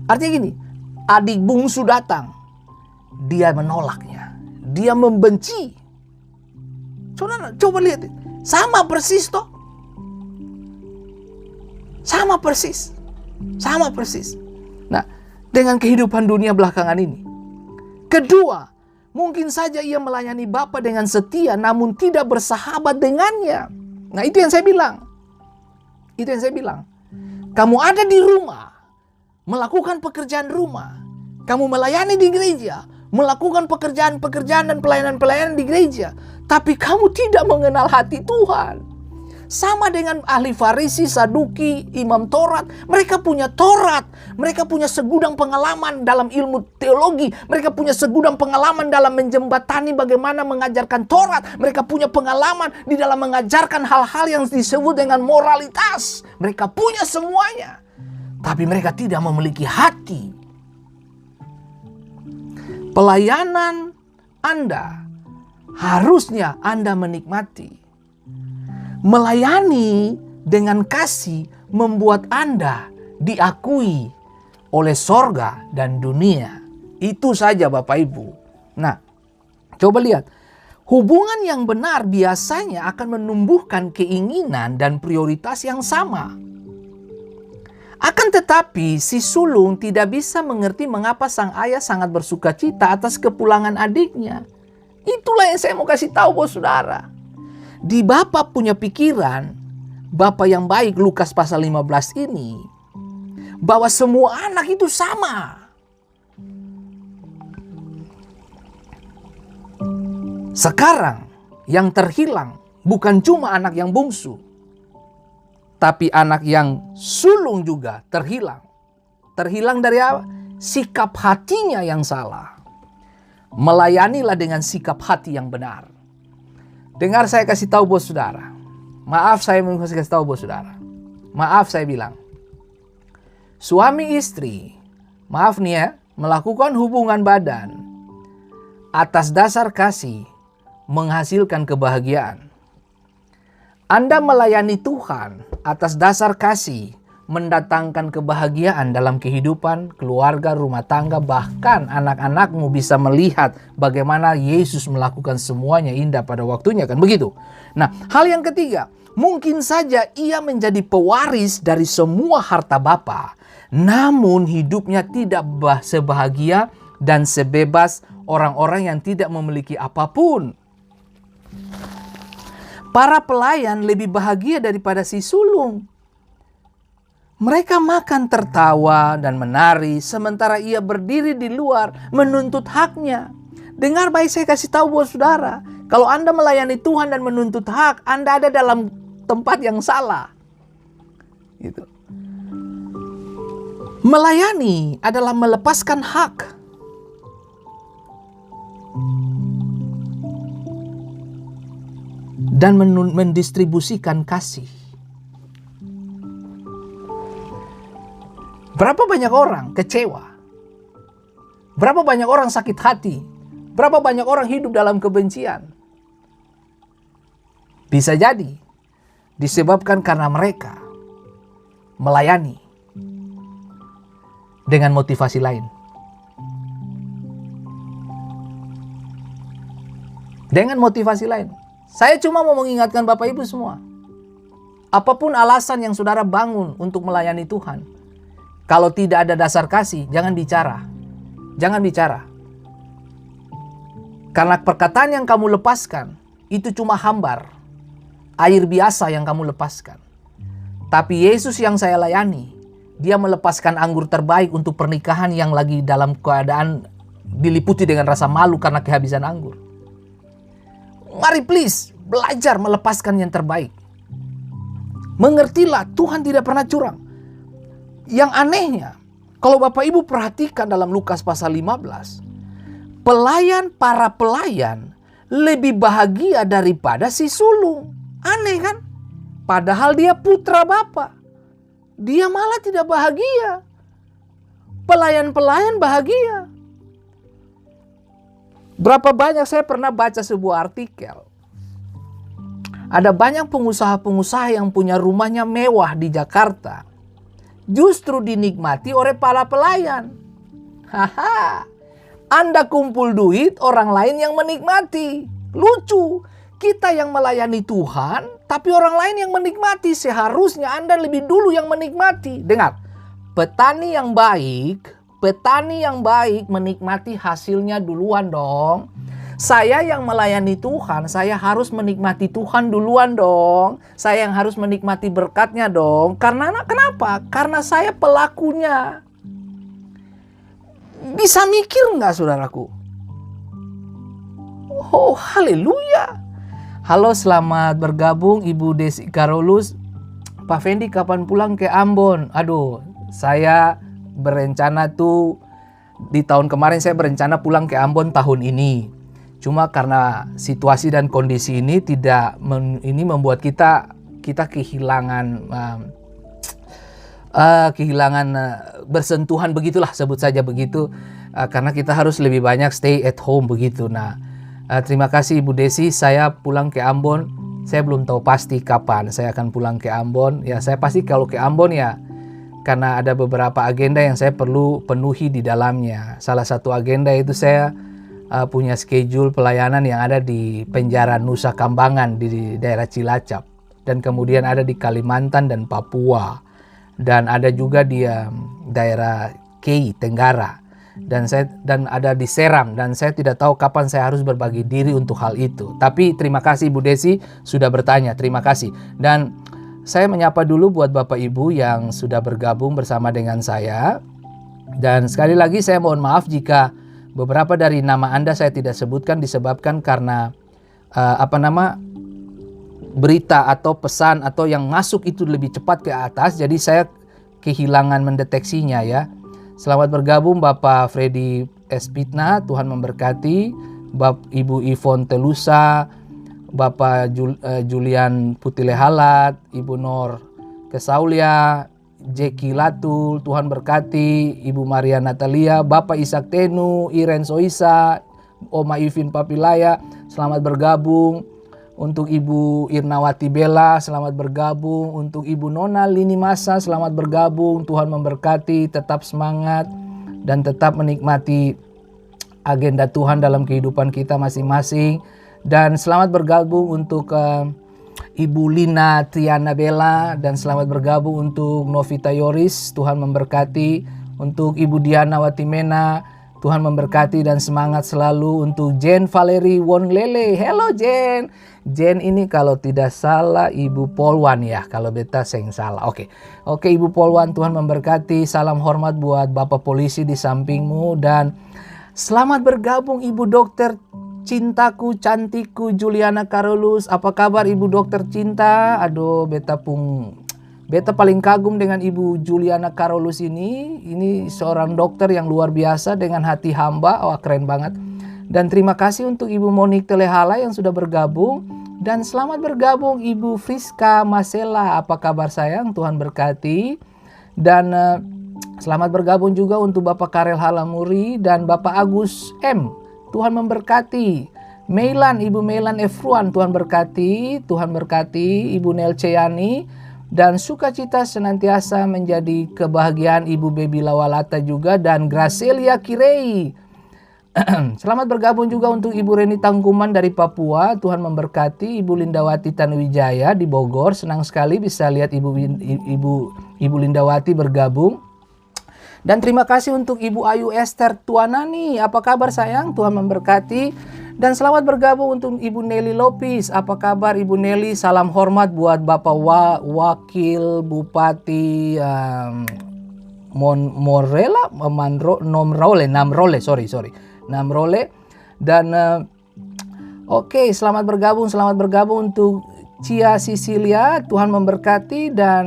Artinya gini, adik bungsu datang, dia menolaknya, dia membenci. Saudara, coba lihat, sama persis toh. Sama persis. Nah, dengan kehidupan dunia belakangan ini. Kedua, mungkin saja ia melayani Bapa dengan setia namun tidak bersahabat dengannya. Nah, itu yang saya bilang. Kamu ada di rumah, melakukan pekerjaan rumah. Kamu melayani di gereja, melakukan pekerjaan-pekerjaan dan pelayanan-pelayanan di gereja. Tapi kamu tidak mengenal hati Tuhan. Sama dengan ahli Farisi, Saduki, Imam Taurat. Mereka punya Taurat. Mereka punya segudang pengalaman dalam ilmu teologi. Mereka punya segudang pengalaman dalam menjembatani bagaimana mengajarkan Taurat. Mereka punya pengalaman di dalam mengajarkan hal-hal yang disebut dengan moralitas. Mereka punya semuanya. Tapi mereka tidak memiliki hati. Pelayanan Anda harusnya Anda menikmati. Melayani dengan kasih membuat Anda diakui oleh sorga dan dunia. Itu saja Bapak Ibu. Nah, coba lihat. Hubungan yang benar biasanya akan menumbuhkan keinginan dan prioritas yang sama. Akan tetapi si sulung tidak bisa mengerti mengapa sang ayah sangat bersuka cita atas kepulangan adiknya. Itulah yang saya mau kasih tahu buat saudara. Di Bapak punya pikiran, Bapak yang baik Lukas pasal 15 ini, bahwa semua anak itu sama. Sekarang yang terhilang bukan cuma anak yang bungsu, tapi anak yang sulung juga terhilang. Terhilang dari apa? Sikap hatinya yang salah. Melayanilah dengan sikap hati yang benar. Dengar saya kasih tahu bos saudara. Maaf saya kasih tahu bos saudara. Maaf saya bilang. Suami istri, maaf nih ya, melakukan hubungan badan atas dasar kasih menghasilkan kebahagiaan. Anda melayani Tuhan atas dasar kasih mendatangkan kebahagiaan dalam kehidupan, keluarga, rumah tangga, bahkan anak-anakmu bisa melihat bagaimana Yesus melakukan semuanya indah pada waktunya, kan begitu? Nah, hal yang ketiga, mungkin saja ia menjadi pewaris dari semua harta Bapa, namun hidupnya tidak sebahagia dan sebebas orang-orang yang tidak memiliki apapun. Para pelayan lebih bahagia daripada si sulung. Mereka makan tertawa dan menari sementara ia berdiri di luar menuntut haknya. Dengar baik saya kasih tahu buat saudara. Kalau Anda melayani Tuhan dan menuntut hak, Anda ada dalam tempat yang salah. Gitu. Melayani adalah melepaskan hak. Dan mendistribusikan kasih. Berapa banyak orang kecewa? Berapa banyak orang sakit hati? Berapa banyak orang hidup dalam kebencian? Bisa jadi disebabkan karena mereka melayani dengan motivasi lain. Dengan motivasi lain. Saya cuma mau mengingatkan Bapak Ibu semua. Apapun alasan yang saudara bangun untuk melayani Tuhan, kalau tidak ada dasar kasih, jangan bicara. Jangan bicara. Karena perkataan yang kamu lepaskan, itu cuma hambar. Air biasa yang kamu lepaskan. Tapi Yesus yang saya layani, dia melepaskan anggur terbaik untuk pernikahan yang lagi dalam keadaan diliputi dengan rasa malu karena kehabisan anggur. Mari please, belajar melepaskan yang terbaik. Mengertilah, Tuhan tidak pernah curang. Yang anehnya, kalau Bapak Ibu perhatikan dalam Lukas pasal 15, para pelayan lebih bahagia daripada si sulung. Aneh kan? Padahal dia putra Bapa. Dia malah tidak bahagia. Pelayan-pelayan bahagia. Berapa banyak saya pernah baca sebuah artikel. Ada banyak pengusaha-pengusaha yang punya rumahnya mewah di Jakarta. Justru dinikmati oleh para pelayan. Haha. Anda kumpul duit, orang lain yang menikmati. Lucu. Kita yang melayani Tuhan, tapi orang lain yang menikmati. Seharusnya Anda lebih dulu yang menikmati. Dengar, petani yang baik menikmati hasilnya duluan dong. Saya yang melayani Tuhan, saya harus menikmati Tuhan duluan dong. Saya yang harus menikmati berkatnya dong. Kenapa? Karena saya pelakunya. Bisa mikir nggak saudaraku? Oh, haleluya. Halo, selamat bergabung Ibu Desi Karolus. Pak Fendi kapan pulang ke Ambon? Aduh, saya berencana tuh di tahun kemarin saya berencana pulang ke Ambon tahun ini. Cuma karena situasi dan kondisi ini ini membuat kita kehilangan bersentuhan, begitulah, sebut saja begitu, karena kita harus lebih banyak stay at home begitu. Nah, terima kasih Ibu Desi, saya pulang ke Ambon. Saya belum tahu pasti kapan saya akan pulang ke Ambon. Ya, saya pasti kalau ke Ambon ya karena ada beberapa agenda yang saya perlu penuhi di dalamnya. Salah satu agenda itu saya punya schedule pelayanan yang ada di penjara Nusa Kambangan di daerah Cilacap. Dan kemudian ada di Kalimantan dan Papua. Dan ada juga di daerah Kei, Tenggara. Dan ada di Seram. Dan saya tidak tahu kapan saya harus berbagi diri untuk hal itu. Tapi terima kasih Ibu Desi sudah bertanya. Terima kasih. Dan saya menyapa dulu buat Bapak Ibu yang sudah bergabung bersama dengan saya. Dan sekali lagi saya mohon maaf jika beberapa dari nama Anda saya tidak sebutkan disebabkan karena berita atau pesan atau yang masuk itu lebih cepat ke atas. Jadi saya kehilangan mendeteksinya ya. Selamat bergabung Bapak Freddy Espitna, Tuhan memberkati. Ibu Yvonne Telusa, Bapak Julian Putilehalat, Ibu Nor Kesaulia, Jeki Latul, Tuhan berkati. Ibu Maria Natalia, Bapak Ishak Tenu, Iren Soisa, Oma Ivin Papilaya, selamat bergabung. Untuk Ibu Irnawati Bella, selamat bergabung. Untuk Ibu Nona Lini Masa, selamat bergabung. Tuhan memberkati, tetap semangat dan tetap menikmati agenda Tuhan dalam kehidupan kita masing-masing. Dan selamat bergabung untuk Ibu Lina Triana Bella, dan selamat bergabung untuk Novita Yoris, Tuhan memberkati. Untuk Ibu Diana Watimena, Tuhan memberkati dan semangat selalu. Untuk Jen Valeri Wonlele, hello Jen. Jen ini kalau tidak salah Ibu Polwan ya, kalau beta seng salah. Oke Ibu Polwan, Tuhan memberkati. Salam hormat buat Bapak Polisi di sampingmu. Dan selamat bergabung Ibu Dokter Cintaku, cantikku Juliana Karolus. Apa kabar Ibu Dokter Cinta? Aduh, beta paling kagum dengan Ibu Juliana Karolus ini. Ini seorang dokter yang luar biasa dengan hati hamba. Wah, keren banget. Dan terima kasih untuk Ibu Monique Telehala yang sudah bergabung. Dan selamat bergabung Ibu Friska Masela. Apa kabar sayang? Tuhan berkati. Dan Selamat bergabung juga untuk Bapak Karel Halamuri dan Bapak Agus M. Tuhan memberkati. Meilan, Ibu Meilan Efruan, Tuhan berkati. Tuhan berkati Ibu Nelciani. Dan sukacita senantiasa menjadi kebahagiaan Ibu Baby Lawalata juga dan Gracelia Kirei. Selamat bergabung juga untuk Ibu Reni Tangkuman dari Papua. Tuhan memberkati. Ibu Lindawati Tanuwijaya di Bogor. Senang sekali bisa lihat Ibu Lindawati bergabung. Dan terima kasih untuk Ibu Ayu Esther Tuanani. Apa kabar sayang? Tuhan memberkati. Dan selamat bergabung untuk Ibu Nelly Lopis. Apa kabar Ibu Nelly? Salam hormat buat Bapak Wakil Bupati Namrole. Dan oke, selamat bergabung untuk Cia Sicilia. Tuhan memberkati. Dan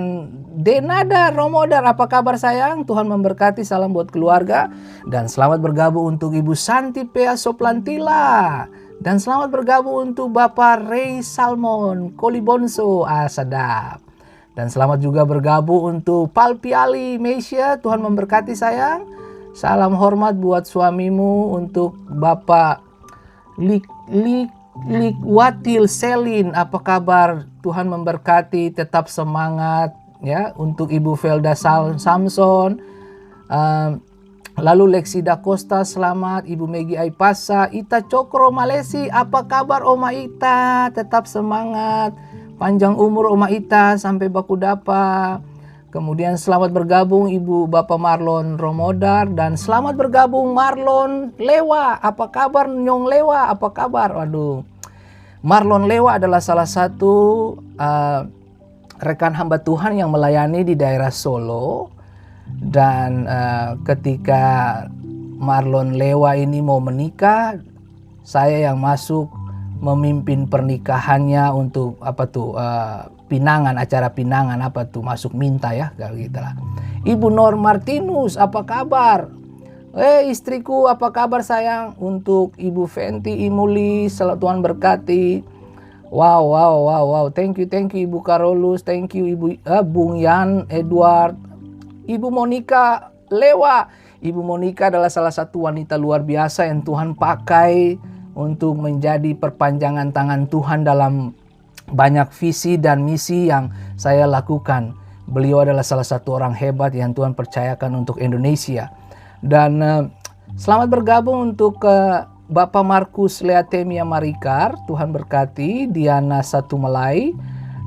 Denada Romodar, apa kabar sayang? Tuhan memberkati, salam buat keluarga. Dan selamat bergabung untuk Ibu Santi Pea Soplantila. Dan selamat bergabung untuk Bapak Ray Salmon Kolibonso Asadap. Dan selamat juga bergabung untuk Palpiali Mesia. Tuhan memberkati sayang. Salam hormat buat suamimu, untuk Bapak Likwatil Selin, apa kabar? Tuhan memberkati, tetap semangat. Ya, untuk Ibu Velda Samson, lalu Lexi Da Costa, selamat. Ibu Megi Aipasa, Ita Cokro Malesi, apa kabar Oma Ita? Tetap semangat, panjang umur Oma Ita sampai baku dapa. Kemudian selamat bergabung Ibu Bapak Marlon Romodar, dan selamat bergabung Marlon Lewa, apa kabar Nyong Lewa? Apa kabar? Waduh, Marlon Lewa adalah salah satu rekan hamba Tuhan yang melayani di daerah Solo. Dan ketika Marlon Lewa ini mau menikah, saya yang masuk memimpin pernikahannya untuk pinangan, acara pinangan masuk minta ya, kayak gitulah. Ibu Nor Martinus, apa kabar? Istriku, apa kabar sayang? Untuk Ibu Fenty Imuli, selamat Tuhan berkati. Wow. Thank you Ibu Karolus, thank you Ibu Bung Yan Edward, Ibu Monica Lewa. Ibu Monica adalah salah satu wanita luar biasa yang Tuhan pakai untuk menjadi perpanjangan tangan Tuhan dalam banyak visi dan misi yang saya lakukan. Beliau adalah salah satu orang hebat yang Tuhan percayakan untuk Indonesia. Dan selamat bergabung untuk Bapak Markus Leatemia Marikar, Tuhan berkati. Diana Satumelai.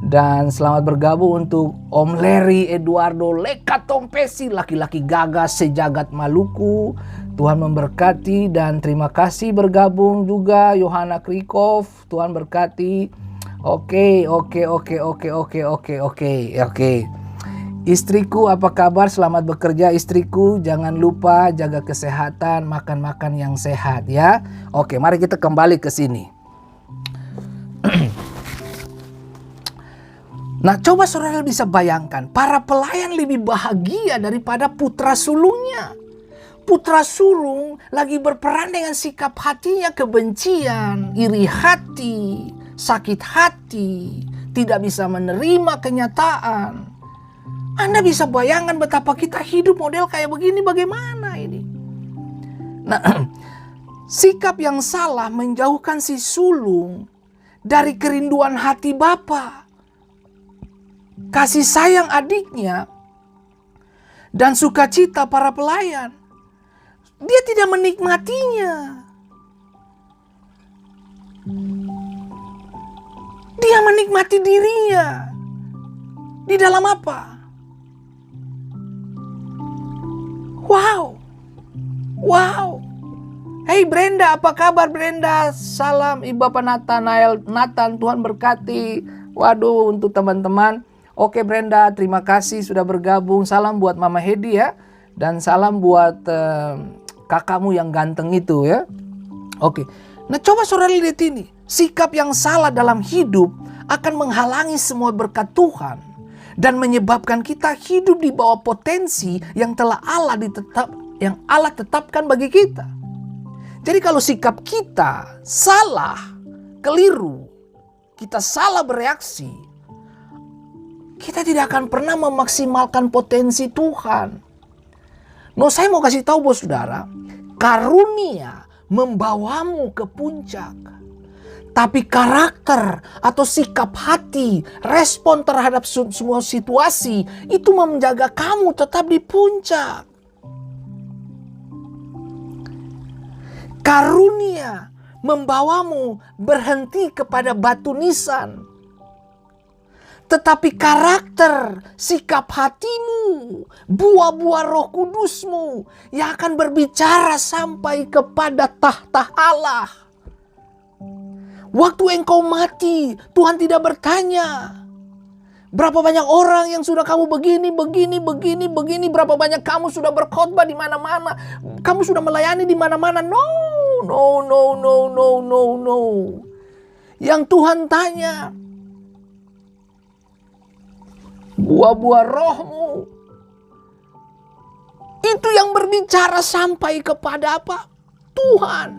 Dan selamat bergabung untuk Om Larry Eduardo Lekatompesi, laki-laki gagas sejagat Maluku. Tuhan memberkati. Dan terima kasih bergabung juga Yohana Krikov, Tuhan berkati. Oke. Istriku, apa kabar? Selamat bekerja istriku. Jangan lupa jaga kesehatan, makan yang sehat ya. Oke, mari kita kembali ke sini. Nah, coba saudara bisa bayangkan, para pelayan lebih bahagia daripada putra sulungnya. Putra sulung lagi berperan dengan sikap hatinya kebencian, iri hati, sakit hati, tidak bisa menerima kenyataan. Anda bisa bayangkan betapa kita hidup model kayak begini, bagaimana ini? Nah, sikap yang salah menjauhkan si sulung dari kerinduan hati Bapa, kasih sayang adiknya, dan sukacita para pelayan. Dia tidak menikmatinya. Dia menikmati dirinya. Di dalam apa? Wow. Hey Brenda, apa kabar Brenda? Salam Ibu Bapak Nathan, Tuhan berkati. Waduh, untuk teman-teman. Oke Brenda, terima kasih sudah bergabung. Salam buat Mama Hedi ya. Dan salam buat kakakmu yang ganteng itu ya. Oke. Nah, coba saudara lihat ini. Sikap yang salah dalam hidup akan menghalangi semua berkat Tuhan dan menyebabkan kita hidup di bawah potensi yang telah Allah tetapkan bagi kita. Jadi kalau sikap kita salah, keliru, kita salah bereaksi, kita tidak akan pernah memaksimalkan potensi Tuhan. No, saya mau kasih tahu bos saudara, karunia membawamu ke puncak. Tapi karakter atau sikap hati, respon terhadap semua situasi, itu menjaga kamu tetap di puncak. Karunia membawamu berhenti kepada batu nisan. Tetapi karakter, sikap hatimu, buah-buah Roh Kudusmu yang akan berbicara sampai kepada tahta Allah. Waktu engkau mati, Tuhan tidak bertanya, berapa banyak orang yang sudah kamu begini. Berapa banyak kamu sudah berkhotbah di mana-mana. Kamu sudah melayani di mana-mana. No. Yang Tuhan tanya, buah-buah rohmu. Itu yang berbicara sampai kepada apa? Tuhan.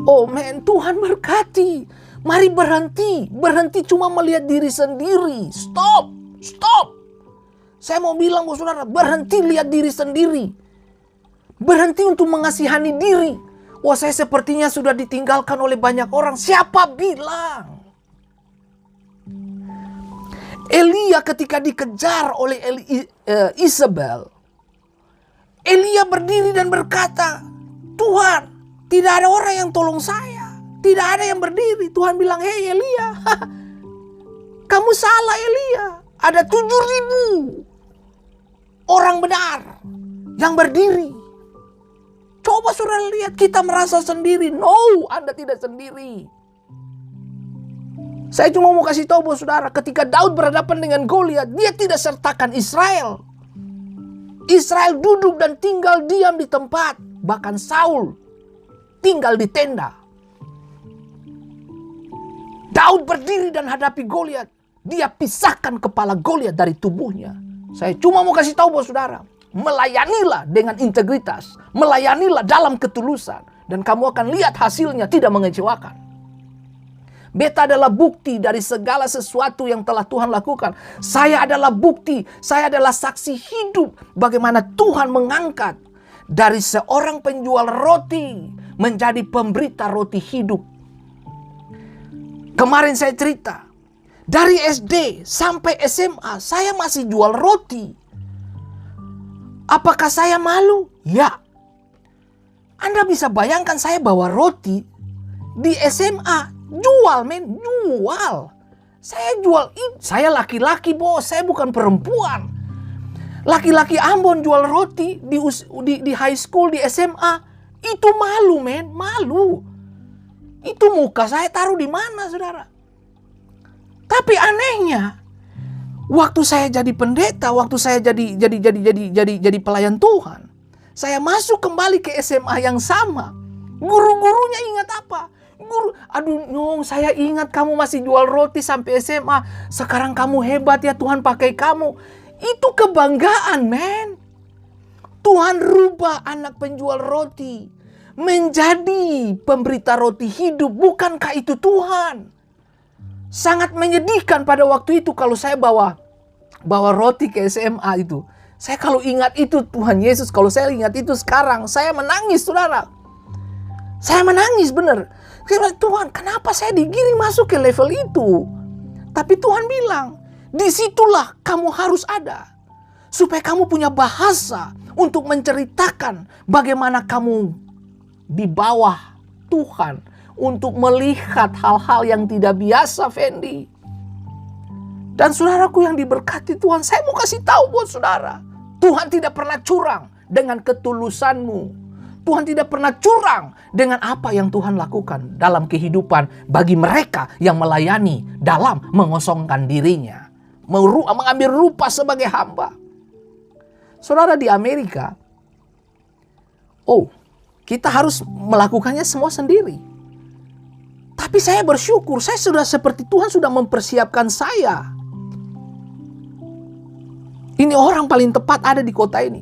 Oh men, Tuhan berkati. Mari berhenti. Berhenti cuma melihat diri sendiri. Stop. Saya mau bilang bos saudara, berhenti lihat diri sendiri. Berhenti untuk mengasihani diri. Wah, saya sepertinya sudah ditinggalkan oleh banyak orang. Siapa bilang? Elia ketika dikejar oleh Isabel, Elia berdiri dan berkata, Tuhan, tidak ada orang yang tolong saya. Tidak ada yang berdiri. Tuhan bilang, hei Elia, kamu salah Elia. Ada 7.000 orang benar yang berdiri. Coba saudara lihat, kita merasa sendiri. No, Anda tidak sendiri. Saya cuma mau kasih tahu bos saudara, ketika Daud berhadapan dengan Goliat, dia tidak sertakan Israel. Israel duduk dan tinggal diam di tempat. Bahkan Saul tinggal di tenda. Daud berdiri dan hadapi Goliat. Dia pisahkan kepala Goliat dari tubuhnya. Saya cuma mau kasih tahu bos saudara, melayanilah dengan integritas, melayanilah dalam ketulusan, dan kamu akan lihat hasilnya tidak mengecewakan. Beta adalah bukti dari segala sesuatu yang telah Tuhan lakukan. Saya adalah bukti, saya adalah saksi hidup bagaimana Tuhan mengangkat dari seorang penjual roti menjadi pemberita roti hidup. Kemarin saya cerita, dari SD sampai SMA saya masih jual roti. Apakah saya malu? Ya. Anda bisa bayangkan saya bawa roti di SMA, jual men, jual. Saya jual, saya laki-laki bos, saya bukan perempuan. Laki-laki Ambon jual roti di high school, di SMA, itu malu men, malu. Itu muka saya taruh di mana saudara? Tapi anehnya, waktu saya jadi pendeta, waktu saya jadi pelayan Tuhan, saya masuk kembali ke SMA yang sama. Guru-gurunya ingat apa? Aduh Nyong, saya ingat kamu masih jual roti sampai SMA. Sekarang kamu hebat ya, Tuhan pakai kamu. Itu kebanggaan men. Tuhan rubah anak penjual roti menjadi pemberita roti hidup. Bukankah itu Tuhan? Sangat menyedihkan pada waktu itu kalau saya bawa roti ke SMA itu. Saya kalau ingat itu Tuhan Yesus, kalau saya ingat itu sekarang, saya menangis saudara. Saya menangis benar. Tuhan, kenapa saya digiring masuk ke level itu? Tapi Tuhan bilang, disitulah kamu harus ada. Supaya kamu punya bahasa untuk menceritakan bagaimana kamu di bawah Tuhan. Untuk melihat hal-hal yang tidak biasa, Fendi. Dan saudaraku yang diberkati Tuhan, saya mau kasih tahu buat saudara. Tuhan tidak pernah curang dengan ketulusanmu. Tuhan tidak pernah curang dengan apa yang Tuhan lakukan dalam kehidupan bagi mereka yang melayani dalam mengosongkan dirinya. Mengambil rupa sebagai hamba. Saudara di Amerika, kita harus melakukannya semua sendiri. Tapi saya bersyukur, saya sudah seperti Tuhan sudah mempersiapkan saya. Ini orang paling tepat ada di kota ini.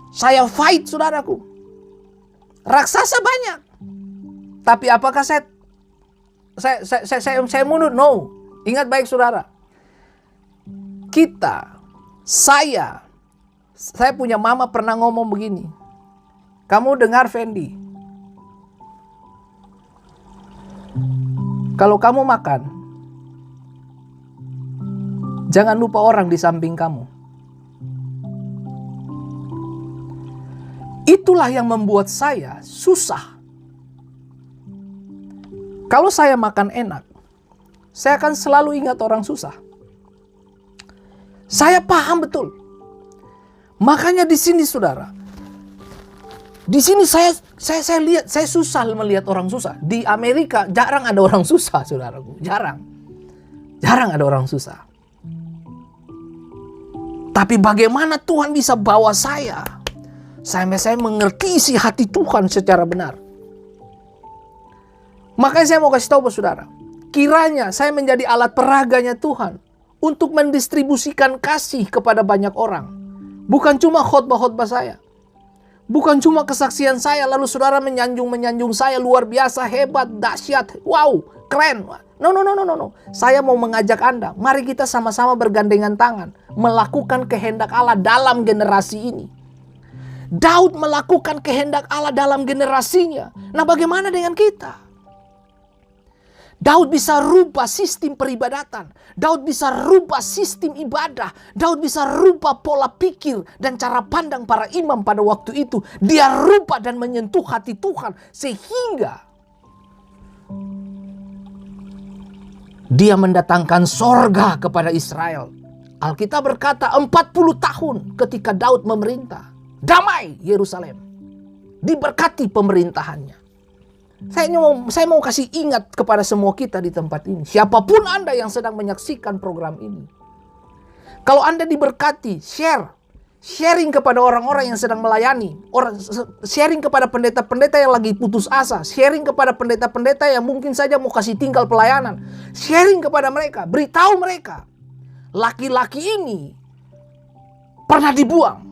Saya fight saudaraku. Raksasa banyak. Tapi apakah saya saya mundur. No. Ingat baik saudara. Saya punya mama pernah ngomong begini. Kamu dengar Fendi. Kalau kamu makan, jangan lupa orang di samping kamu. Itulah yang membuat saya susah. Kalau saya makan enak, saya akan selalu ingat orang susah. Saya paham betul. Makanya di sini saudara, di sini saya lihat, saya susah melihat orang susah. Di Amerika jarang ada orang susah, saudaraku. Jarang ada orang susah. Tapi bagaimana Tuhan bisa bawa saya sampai saya mengerti isi hati Tuhan secara benar. Makanya saya mau kasih tahu buat saudara, kiranya saya menjadi alat peraganya Tuhan untuk mendistribusikan kasih kepada banyak orang. Bukan cuma khotbah-khotbah saya. Bukan cuma kesaksian saya, lalu saudara menyanjung saya luar biasa, hebat, dahsyat, wow, keren. No. Saya mau mengajak Anda, mari kita sama-sama bergandengan tangan melakukan kehendak Allah dalam generasi ini. Daud melakukan kehendak Allah dalam generasinya. Nah, bagaimana dengan kita? Daud bisa rubah sistem peribadatan. Daud bisa rubah sistem ibadah. Daud bisa rubah pola pikir dan cara pandang para imam pada waktu itu. Dia rubah dan menyentuh hati Tuhan. Sehingga dia mendatangkan sorga kepada Israel. Alkitab berkata 40 tahun ketika Daud memerintah. Damai Yerusalem. Diberkati pemerintahannya. Saya mau kasih ingat kepada semua kita di tempat ini. Siapapun Anda yang sedang menyaksikan program ini. Kalau Anda diberkati, sharing kepada orang-orang yang sedang melayani. Sharing kepada pendeta-pendeta yang lagi putus asa. Sharing kepada pendeta-pendeta yang mungkin saja mau kasih tinggal pelayanan. Sharing kepada mereka, beritahu mereka. Laki-laki ini pernah dibuang.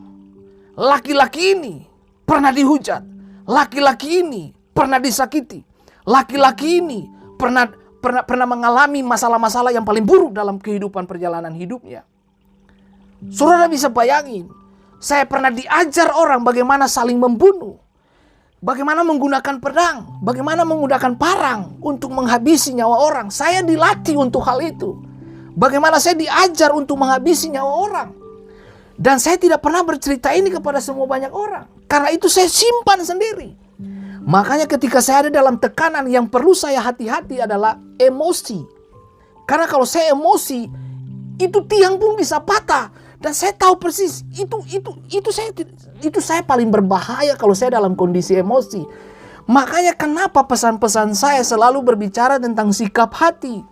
Laki-laki ini pernah dihujat. Laki-laki ini pernah disakiti. Laki-laki ini pernah mengalami masalah-masalah yang paling buruk dalam kehidupan perjalanan hidupnya. Saudara bisa bayangin, saya pernah diajar orang bagaimana saling membunuh. Bagaimana menggunakan pedang, bagaimana menggunakan parang untuk menghabisi nyawa orang. Saya dilatih untuk hal itu. Bagaimana saya diajar untuk menghabisi nyawa orang. Dan saya tidak pernah bercerita ini kepada semua banyak orang. Karena itu saya simpan sendiri. Makanya ketika saya ada dalam tekanan, yang perlu saya hati-hati adalah emosi. Karena kalau saya emosi, itu tiang pun bisa patah. Dan saya tahu persis, itu saya paling berbahaya kalau saya dalam kondisi emosi. Makanya kenapa pesan-pesan saya selalu berbicara tentang sikap hati.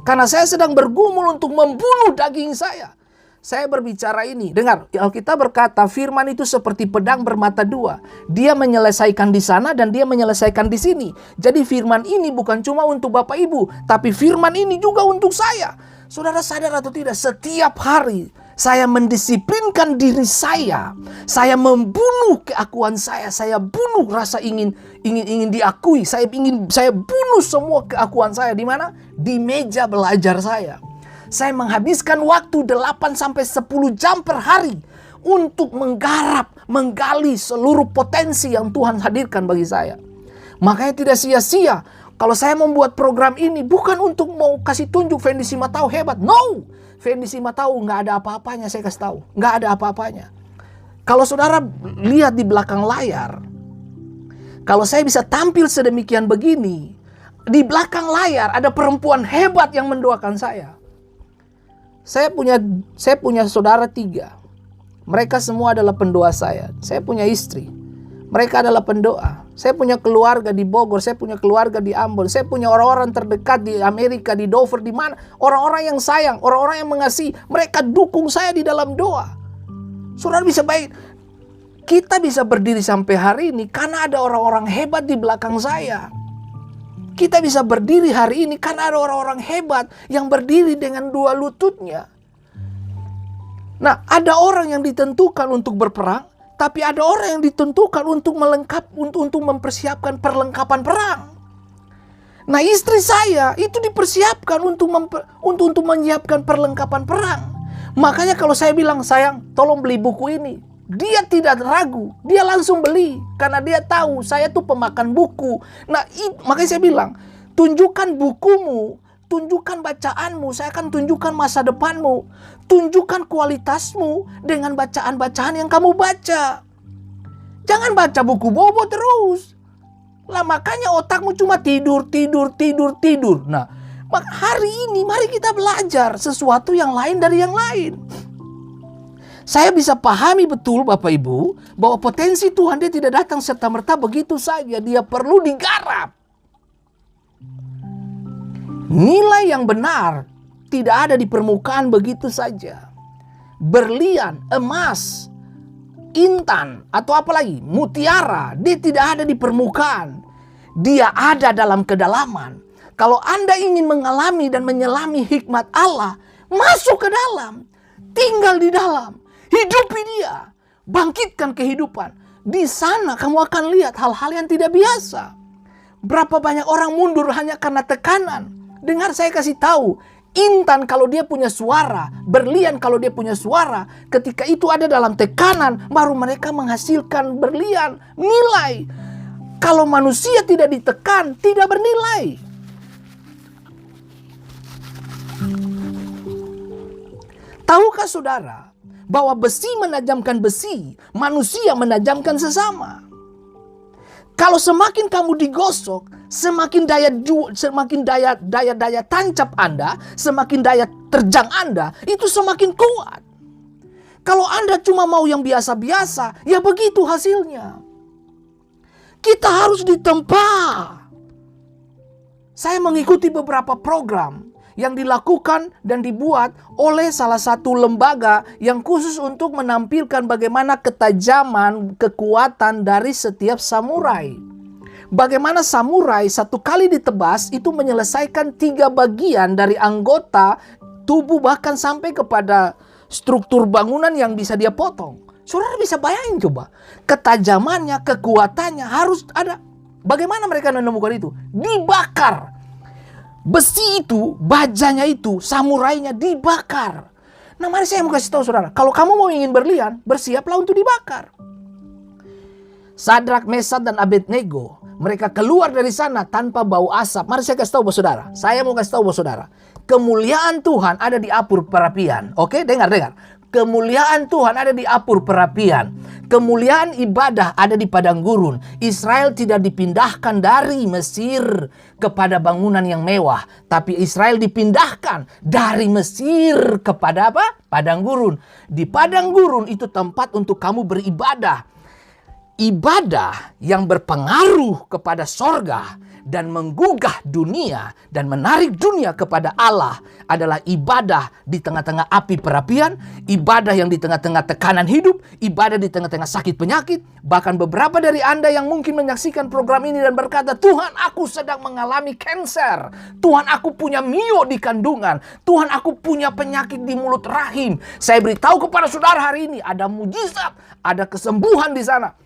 Karena saya sedang bergumul untuk membunuh daging saya. Saya berbicara ini, dengar, Alkitab berkata firman itu seperti pedang bermata dua. Dia menyelesaikan di sana dan dia menyelesaikan di sini. Jadi firman ini bukan cuma untuk Bapak Ibu, tapi firman ini juga untuk saya. Saudara sadar atau tidak, setiap hari saya mendisiplinkan diri saya. Saya membunuh keakuan saya bunuh rasa ingin diakui. Saya bunuh semua keakuan saya. Di mana? Di meja belajar saya. Saya menghabiskan waktu 8-10 jam per hari untuk menggali seluruh potensi yang Tuhan hadirkan bagi saya. Makanya tidak sia-sia kalau saya membuat program ini bukan untuk mau kasih tunjuk Fendi Simatau hebat. No! Fendi Simatau nggak ada apa-apanya, saya kasih tahu. Nggak ada apa-apanya. Kalau saudara lihat di belakang layar, kalau saya bisa tampil sedemikian begini, di belakang layar ada perempuan hebat yang mendoakan saya. Saya punya saudara 3. Mereka semua adalah pendoa saya. Saya punya istri. Mereka adalah pendoa. Saya punya keluarga di Bogor. Saya punya keluarga di Ambon. Saya punya orang-orang terdekat di Amerika, di Dover, di mana. Orang-orang yang sayang, orang-orang yang mengasihi. Mereka dukung saya di dalam doa. Saudara bisa baik. Kita bisa berdiri sampai hari ini karena ada orang-orang hebat di belakang saya. Kita bisa berdiri hari ini karena ada orang-orang hebat yang berdiri dengan 2 lututnya. Nah, ada orang yang ditentukan untuk berperang, tapi ada orang yang ditentukan untuk mempersiapkan perlengkapan perang. Nah, istri saya itu dipersiapkan untuk menyiapkan perlengkapan perang. Makanya kalau saya bilang, sayang tolong beli buku ini, dia tidak ragu, dia langsung beli. Karena dia tahu saya tuh pemakan buku. Nah, makanya saya bilang, tunjukkan bukumu, tunjukkan bacaanmu, saya akan tunjukkan masa depanmu. Tunjukkan kualitasmu dengan bacaan-bacaan yang kamu baca. Jangan baca buku bobo terus. Lah makanya otakmu cuma tidur. Nah, hari ini mari kita belajar sesuatu yang lain dari yang lain. Saya bisa pahami betul Bapak Ibu bahwa potensi Tuhan dia tidak datang serta-merta begitu saja. Dia perlu digarap. Nilai yang benar tidak ada di permukaan begitu saja. Berlian, emas, intan, atau apalagi mutiara, dia tidak ada di permukaan. Dia ada dalam kedalaman. Kalau Anda ingin mengalami dan menyelami hikmat Allah, masuk ke dalam, tinggal di dalam, hidupi dia, bangkitkan kehidupan. Di sana kamu akan lihat hal-hal yang tidak biasa. Berapa banyak orang mundur hanya karena tekanan. Dengar saya kasih tahu, intan kalau dia punya suara, berlian kalau dia punya suara, ketika itu ada dalam tekanan, baru mereka menghasilkan berlian, nilai. Kalau manusia tidak ditekan, tidak bernilai. Tahukah saudara bahwa besi menajamkan besi, manusia menajamkan sesama? Kalau semakin kamu digosok, semakin daya tancap Anda, semakin daya terjang Anda, itu semakin kuat. Kalau Anda cuma mau yang biasa-biasa, ya begitu hasilnya. Kita harus ditempa. Saya mengikuti beberapa program yang dilakukan dan dibuat oleh salah satu lembaga yang khusus untuk menampilkan bagaimana ketajaman, kekuatan dari setiap samurai. Bagaimana samurai satu kali ditebas itu menyelesaikan 3 bagian dari anggota tubuh, bahkan sampai kepada struktur bangunan yang bisa dia potong. Saudara bisa bayangin coba, ketajamannya, kekuatannya harus ada. Bagaimana mereka menemukan itu? Dibakar. Besi itu, bajanya itu, samurainya dibakar. Nah, mari saya mau kasih tahu saudara, kalau kamu mau ingin berlian, bersiaplah untuk dibakar. Sadrak, Mesad, dan Abednego, mereka keluar dari sana tanpa bau asap. Mari saya kasih tahu saudara, saya mau kasih tahu saudara, kemuliaan Tuhan ada di apur perapian. Oke, dengar. Kemuliaan Tuhan ada di apur perapian. Kemuliaan ibadah ada di padang gurun. Israel tidak dipindahkan dari Mesir kepada bangunan yang mewah, tapi Israel dipindahkan dari Mesir kepada apa? Padang gurun. Di padang gurun itu tempat untuk kamu beribadah. Ibadah yang berpengaruh kepada sorga dan menggugah dunia dan menarik dunia kepada Allah adalah ibadah di tengah-tengah api perapian, ibadah yang di tengah-tengah tekanan hidup, ibadah di tengah-tengah sakit penyakit. Bahkan beberapa dari Anda yang mungkin menyaksikan program ini dan berkata, Tuhan aku sedang mengalami kanker, Tuhan aku punya mio di kandungan, Tuhan aku punya penyakit di mulut rahim. Saya beritahu kepada saudara hari ini, ada mujizat, ada kesembuhan di sana.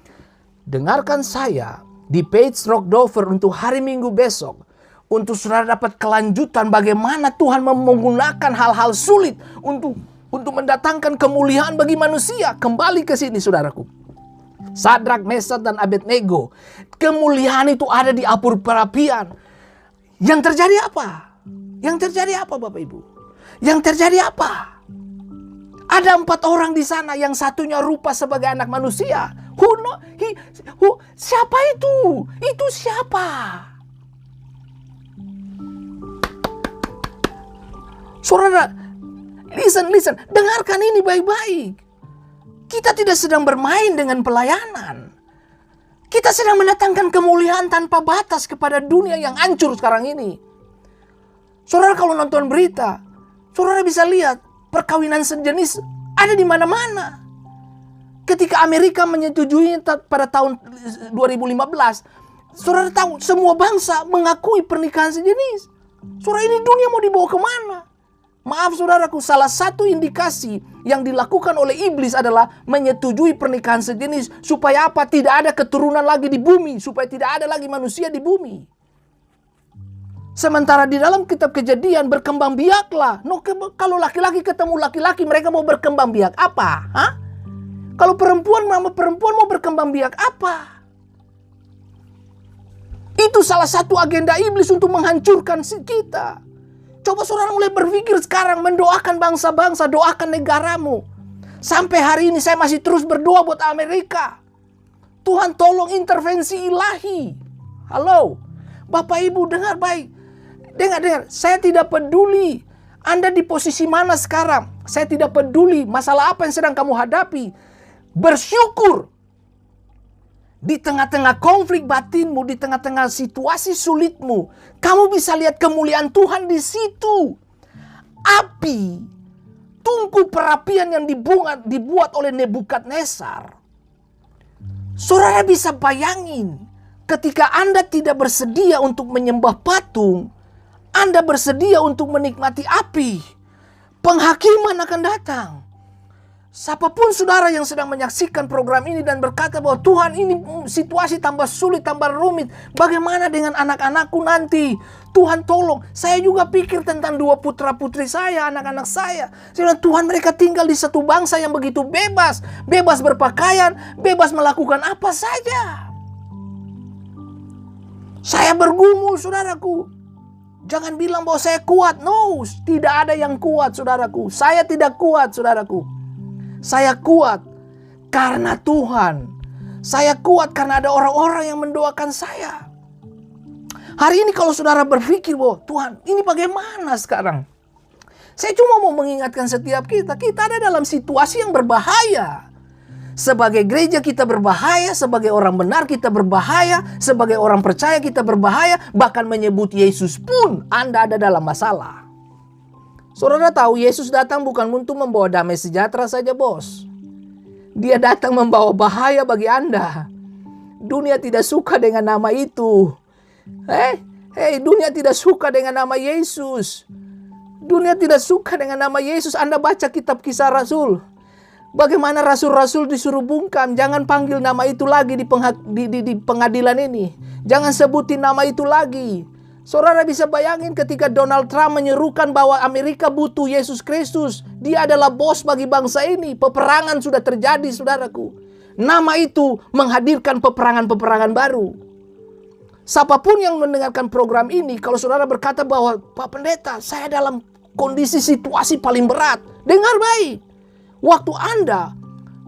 Dengarkan saya di page Rock Dover untuk hari Minggu besok, untuk saudara dapat kelanjutan bagaimana Tuhan menggunakan hal-hal sulit untuk mendatangkan kemuliaan bagi manusia. Kembali ke sini saudaraku. Sadrak, Mesad, dan Abednego, kemuliaan itu ada di apur perapian. Yang terjadi apa? Yang terjadi apa Bapak Ibu? Yang terjadi apa? Ada 4 orang di sana, yang satunya rupa sebagai anak manusia. Siapa itu? Itu siapa? Saudara, listen. Dengarkan ini baik-baik. Kita tidak sedang bermain dengan pelayanan. Kita sedang mendatangkan kemuliaan tanpa batas kepada dunia yang hancur sekarang ini. Saudara kalau nonton berita, saudara bisa lihat perkawinan sejenis ada di mana-mana. Ketika Amerika menyetujui pada tahun 2015, saudara tahu semua bangsa mengakui pernikahan sejenis. Saudara, ini dunia mau dibawa kemana? Maaf saudaraku, salah satu indikasi yang dilakukan oleh iblis adalah menyetujui pernikahan sejenis. Supaya apa? Tidak ada keturunan lagi di bumi. Supaya tidak ada lagi manusia di bumi. Sementara di dalam kitab Kejadian berkembang biaklah. Kalau laki-laki ketemu laki-laki, mereka mau berkembang biak apa? Hah? Kalau perempuan sama perempuan mau berkembang biak apa? Itu salah satu agenda iblis untuk menghancurkan kita. Coba saudara mulai berpikir sekarang, mendoakan bangsa-bangsa, doakan negaramu. Sampai hari ini saya masih terus berdoa buat Amerika. Tuhan tolong intervensi ilahi. Halo, Bapak Ibu dengar baik. Dengar, saya tidak peduli Anda di posisi mana sekarang. Saya tidak peduli masalah apa yang sedang kamu hadapi. Bersyukur. Di tengah-tengah konflik batinmu, di tengah-tengah situasi sulitmu, kamu bisa lihat kemuliaan Tuhan di situ. Api, tungku perapian yang dibuat oleh Nebukadnezar. Saudara bisa bayangin, ketika Anda tidak bersedia untuk menyembah patung, Anda bersedia untuk menikmati api, penghakiman akan datang. Siapapun saudara yang sedang menyaksikan program ini dan berkata bahwa Tuhan, ini situasi tambah sulit, tambah rumit. Bagaimana dengan anak-anakku nanti? Tuhan tolong. Saya juga pikir tentang 2 putra putri saya, anak-anak saya. Saya bilang, Tuhan, mereka tinggal di satu bangsa yang begitu bebas. Bebas berpakaian, bebas melakukan apa saja. Saya bergumul, saudaraku. Jangan bilang bahwa saya kuat. No, tidak ada yang kuat, saudaraku. Saya tidak kuat, saudaraku. Saya kuat karena Tuhan. Saya kuat karena ada orang-orang yang mendoakan saya. Hari ini kalau saudara berpikir bahwa Tuhan, ini bagaimana sekarang? Saya cuma mau mengingatkan setiap kita ada dalam situasi yang berbahaya. Sebagai gereja kita berbahaya, sebagai orang benar kita berbahaya, sebagai orang percaya kita berbahaya, bahkan menyebut Yesus pun Anda ada dalam masalah. Saudara tahu Yesus datang bukan untuk membawa damai sejahtera saja, bos. Dia datang membawa bahaya bagi Anda. Dunia tidak suka dengan nama itu. Dunia tidak suka dengan nama Yesus. Dunia tidak suka dengan nama Yesus. Anda baca kitab Kisah Rasul. Bagaimana rasul-rasul disuruh bungkam. Jangan panggil nama itu lagi di pengadilan ini. Jangan sebutin nama itu lagi. Saudara bisa bayangin ketika Donald Trump menyerukan bahwa Amerika butuh Yesus Kristus. Dia adalah bos bagi bangsa ini. Peperangan sudah terjadi, saudaraku. Nama itu menghadirkan peperangan-peperangan baru. Siapapun yang mendengarkan program ini, kalau saudara berkata bahwa, Pak Pendeta, saya dalam kondisi situasi paling berat. Dengar baik. Waktu Anda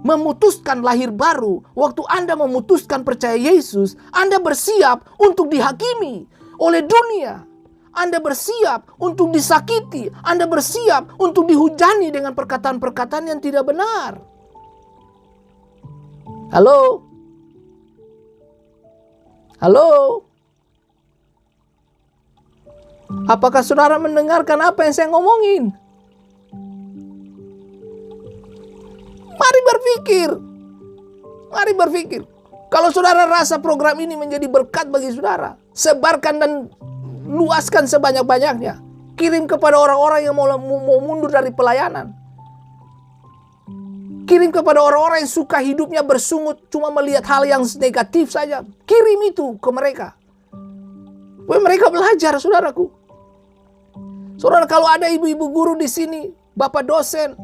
memutuskan lahir baru, waktu Anda memutuskan percaya Yesus, Anda bersiap untuk dihakimi oleh dunia. Anda bersiap untuk disakiti. Anda bersiap untuk dihujani dengan perkataan-perkataan yang tidak benar. Halo? Halo? Apakah saudara mendengarkan apa yang saya ngomongin? Mari berpikir. Mari berpikir. Kalau saudara rasa program ini menjadi berkat bagi saudara, sebarkan dan luaskan sebanyak-banyaknya. Kirim kepada orang-orang yang mau mundur dari pelayanan. Kirim kepada orang-orang yang suka hidupnya bersungut, cuma melihat hal yang negatif saja. Kirim itu ke mereka. Mereka belajar, saudaraku. Saudara, kalau ada ibu-ibu guru di sini, bapak dosen,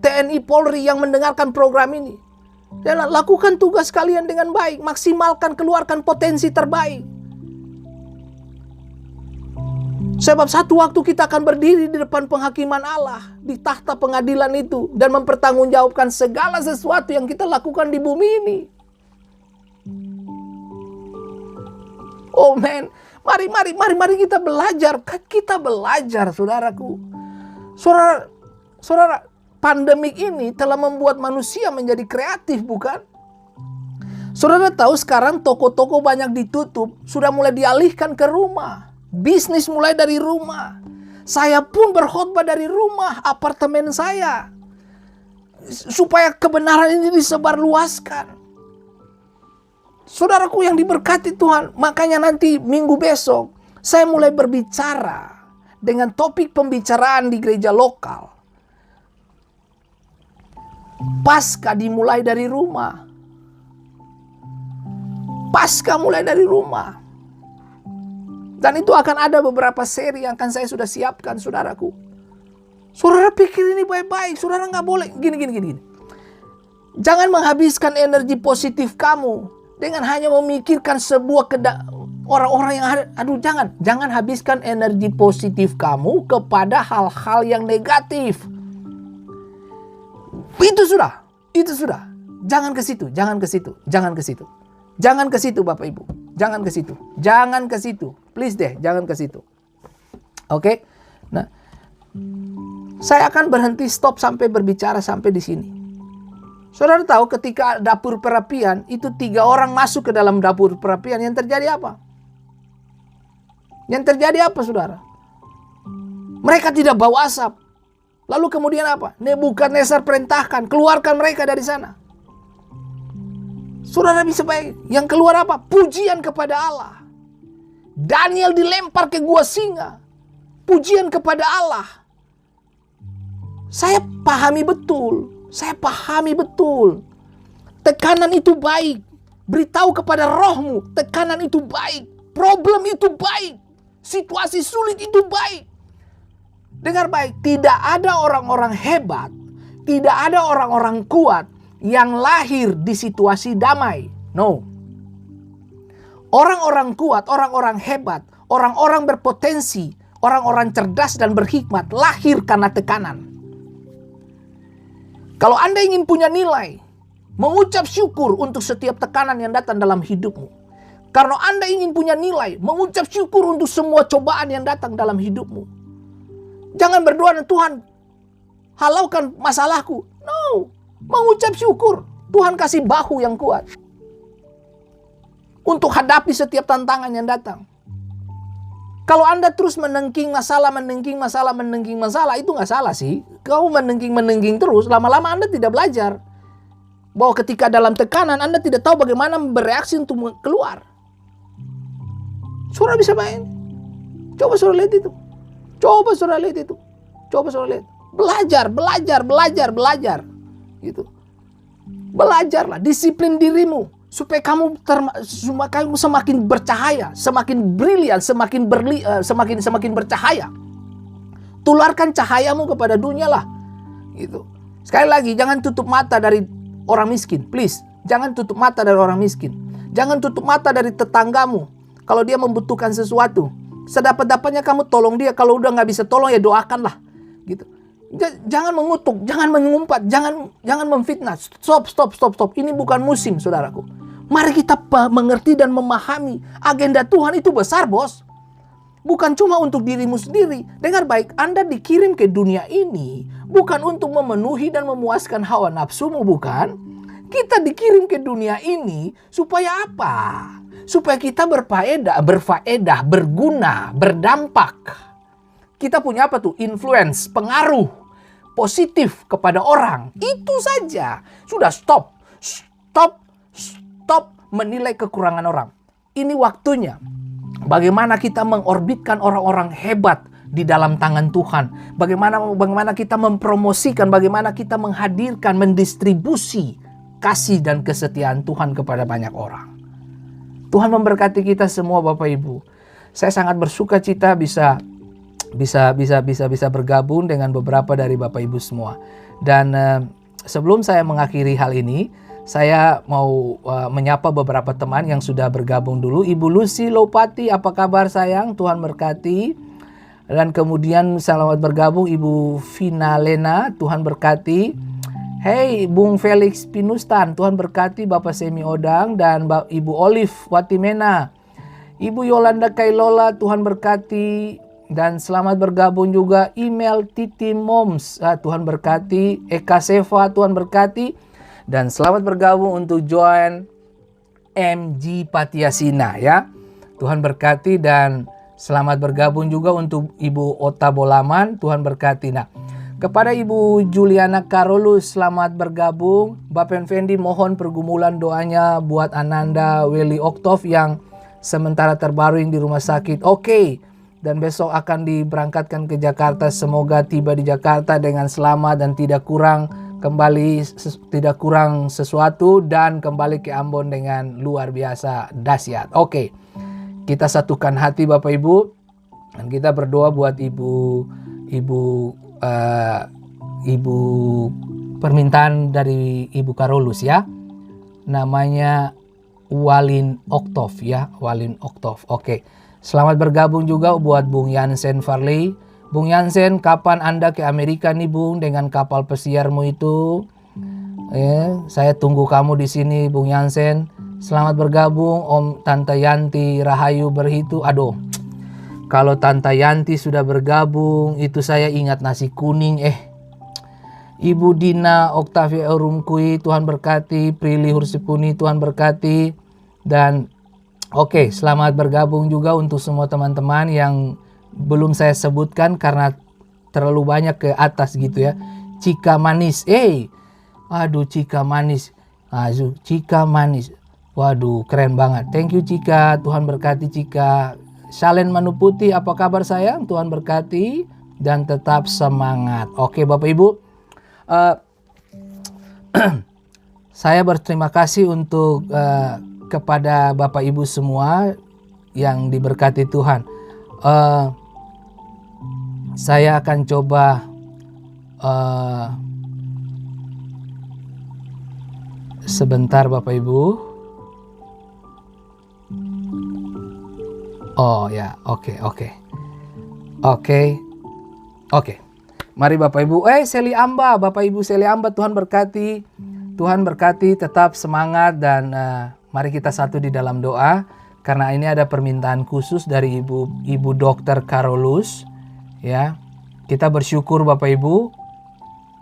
TNI Polri yang mendengarkan program ini, dan lakukan tugas kalian dengan baik. Maksimalkan, keluarkan potensi terbaik. Sebab satu waktu kita akan berdiri di depan penghakiman Allah, di tahta pengadilan itu, dan mempertanggungjawabkan segala sesuatu yang kita lakukan di bumi ini. Oh man, mari kita belajar. Kita belajar, saudaraku. Saudara, pandemik ini telah membuat manusia menjadi kreatif, bukan? Saudara tahu sekarang toko-toko banyak ditutup, sudah mulai dialihkan ke rumah. Bisnis mulai dari rumah. Saya pun berkhotbah dari rumah, apartemen saya. Supaya kebenaran ini disebarluaskan. Saudaraku yang diberkati Tuhan, makanya nanti minggu besok saya mulai berbicara dengan topik pembicaraan di gereja lokal. Paskah dimulai dari rumah. Paskah mulai dari rumah. Dan itu akan ada beberapa seri yang akan saya sudah siapkan, saudaraku. Saudara pikir ini baik-baik, saudara nggak boleh gini. Jangan menghabiskan energi positif kamu dengan hanya memikirkan sebuah orang-orang yang ada. Aduh, jangan habiskan energi positif kamu kepada hal-hal yang negatif. Itu sudah. Jangan ke situ. Jangan ke situ Bapak Ibu. Jangan ke situ. Please deh, jangan ke situ. Oke? Nah, saya akan berhenti stop sampai berbicara sampai di sini. Saudara tahu ketika dapur perapian, itu 3 orang masuk ke dalam dapur perapian, yang terjadi apa? Saudara? Mereka tidak bau asap. Lalu kemudian apa? Nebukadnezar perintahkan, keluarkan mereka dari sana. Saudara bisa bayangin, yang keluar apa? Pujian kepada Allah. Daniel dilempar ke gua singa. Pujian kepada Allah. Saya pahami betul. Tekanan itu baik. Beritahu kepada rohmu, tekanan itu baik. Problem itu baik. Situasi sulit itu baik. Dengar baik, tidak ada orang-orang hebat, tidak ada orang-orang kuat yang lahir di situasi damai. No. Orang-orang kuat, orang-orang hebat, orang-orang berpotensi, orang-orang cerdas dan berhikmat lahir karena tekanan. Kalau Anda ingin punya nilai, mengucap syukur untuk setiap tekanan yang datang dalam hidupmu. Karena Anda ingin punya nilai, mengucap syukur untuk semua cobaan yang datang dalam hidupmu. Jangan berdoa, Tuhan, halaukan masalahku. No, mengucap syukur. Tuhan kasih bahu yang kuat untuk hadapi setiap tantangan yang datang. Kalau Anda terus menengking masalah, itu nggak salah sih. Kau menengking terus, lama-lama Anda tidak belajar. Bahwa ketika dalam tekanan, Anda tidak tahu bagaimana bereaksi untuk keluar. Saudara bisa main. Coba saudara lihat itu. Belajar. Gitu. Belajarlah, disiplin dirimu. Supaya kamu semakin bercahaya, semakin brilian, semakin bercahaya. Tularkan cahayamu kepada dunia lah. Gitu. Sekali lagi, jangan tutup mata dari orang miskin, please. Jangan tutup mata dari orang miskin. Jangan tutup mata dari tetanggamu. Kalau dia membutuhkan sesuatu, sedapat-dapatnya kamu tolong dia. Kalau udah nggak bisa tolong, ya doakanlah. Gitu. Jangan mengutuk, jangan mengumpat, jangan memfitnah. Stop. Ini bukan musim, saudaraku. Mari kita mengerti dan memahami agenda Tuhan itu besar, bos. Bukan cuma untuk dirimu sendiri. Dengar baik, Anda dikirim ke dunia ini bukan untuk memenuhi dan memuaskan hawa nafsumu, bukan? Kita dikirim ke dunia ini supaya apa? Supaya kita berfaedah, berguna, berdampak. Kita punya apa tuh? Influence, pengaruh positif kepada orang. Itu saja. Sudah stop menilai kekurangan orang. Ini waktunya bagaimana kita mengorbitkan orang-orang hebat di dalam tangan Tuhan. Bagaimana kita mempromosikan, bagaimana kita menghadirkan, mendistribusi kasih dan kesetiaan Tuhan kepada banyak orang. Tuhan memberkati kita semua Bapak Ibu. Saya sangat bersuka cita bisa bergabung dengan beberapa dari Bapak Ibu semua. Dan sebelum saya mengakhiri hal ini, saya mau menyapa beberapa teman yang sudah bergabung dulu. Ibu Lucy Lopati, apa kabar sayang? Tuhan berkati. Dan kemudian selamat bergabung Ibu Vina Lena, Tuhan berkati. Hey Bung Felix Pinustan, Tuhan berkati. Bapak Semi Odang dan Ibu Olive Watimena. Ibu Yolanda Kailola, Tuhan berkati. Dan selamat bergabung juga email Titi Moms, Tuhan berkati. Eka Seva, Tuhan berkati. Dan selamat bergabung untuk Joan MG Patiasina ya. Tuhan berkati. Dan selamat bergabung juga untuk Ibu Ota Bolaman, Tuhan berkati. Nah, kepada Ibu Juliana Karolus, selamat bergabung. Bapak Fendi, mohon pergumulan doanya buat Ananda Willy Oktov yang sementara terbaring di rumah sakit. Oke. Dan besok akan diberangkatkan ke Jakarta. Semoga tiba di Jakarta dengan selamat dan tidak kurang sesuatu dan kembali ke Ambon dengan luar biasa dahsyat. Oke. kita satukan hati Bapak Ibu, dan kita berdoa buat ibu permintaan dari Ibu Karolus ya. Namanya Walin Oktov ya, Walin Oktov. Oke. Selamat bergabung juga buat Bung Yansen Farley. Bung Yansen, kapan Anda ke Amerika nih Bung dengan kapal pesiarmu itu? Saya tunggu kamu di sini Bung Yansen. Selamat bergabung Om Tante Yanti Rahayu Berhitu. Aduh, kalau Tante Yanti sudah bergabung itu saya ingat nasi kuning. Ibu Dina Oktavia Orumkui, Tuhan berkati. Prilly Hursipuni, Tuhan berkati. Dan oke, selamat bergabung juga untuk semua teman-teman yang belum saya sebutkan karena terlalu banyak ke atas gitu ya. Cika Manis, aduh Cika Manis, Cika Manis. Waduh, keren banget. Thank you Cika, Tuhan berkati Cika. Shalen Manuputi, apa kabar sayang? Tuhan berkati dan tetap semangat. Oke Bapak Ibu, saya berterima kasih untuk kepada Bapak Ibu semua yang diberkati Tuhan. Saya akan coba sebentar Bapak Ibu. Oh ya, oke. Mari Bapak Ibu, Seli Amba, Bapak Ibu Seli Amba, Tuhan berkati. Tuhan berkati, tetap semangat dan mari kita satu di dalam doa. Karena ini ada permintaan khusus dari Ibu Dokter Karolus. Ya, kita bersyukur Bapak Ibu,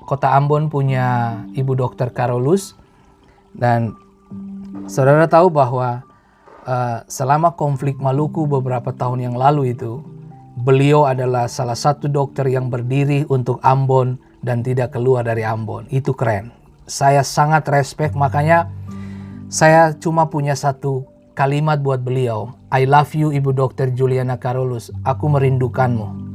Kota Ambon punya Ibu Dokter Karolus. Dan saudara tahu bahwa selama konflik Maluku beberapa tahun yang lalu itu, beliau adalah salah satu dokter yang berdiri untuk Ambon dan tidak keluar dari Ambon. Itu keren. Saya sangat respect, makanya saya cuma punya satu kalimat buat beliau. I love you Ibu Dokter Juliana Karolus. Aku merindukanmu.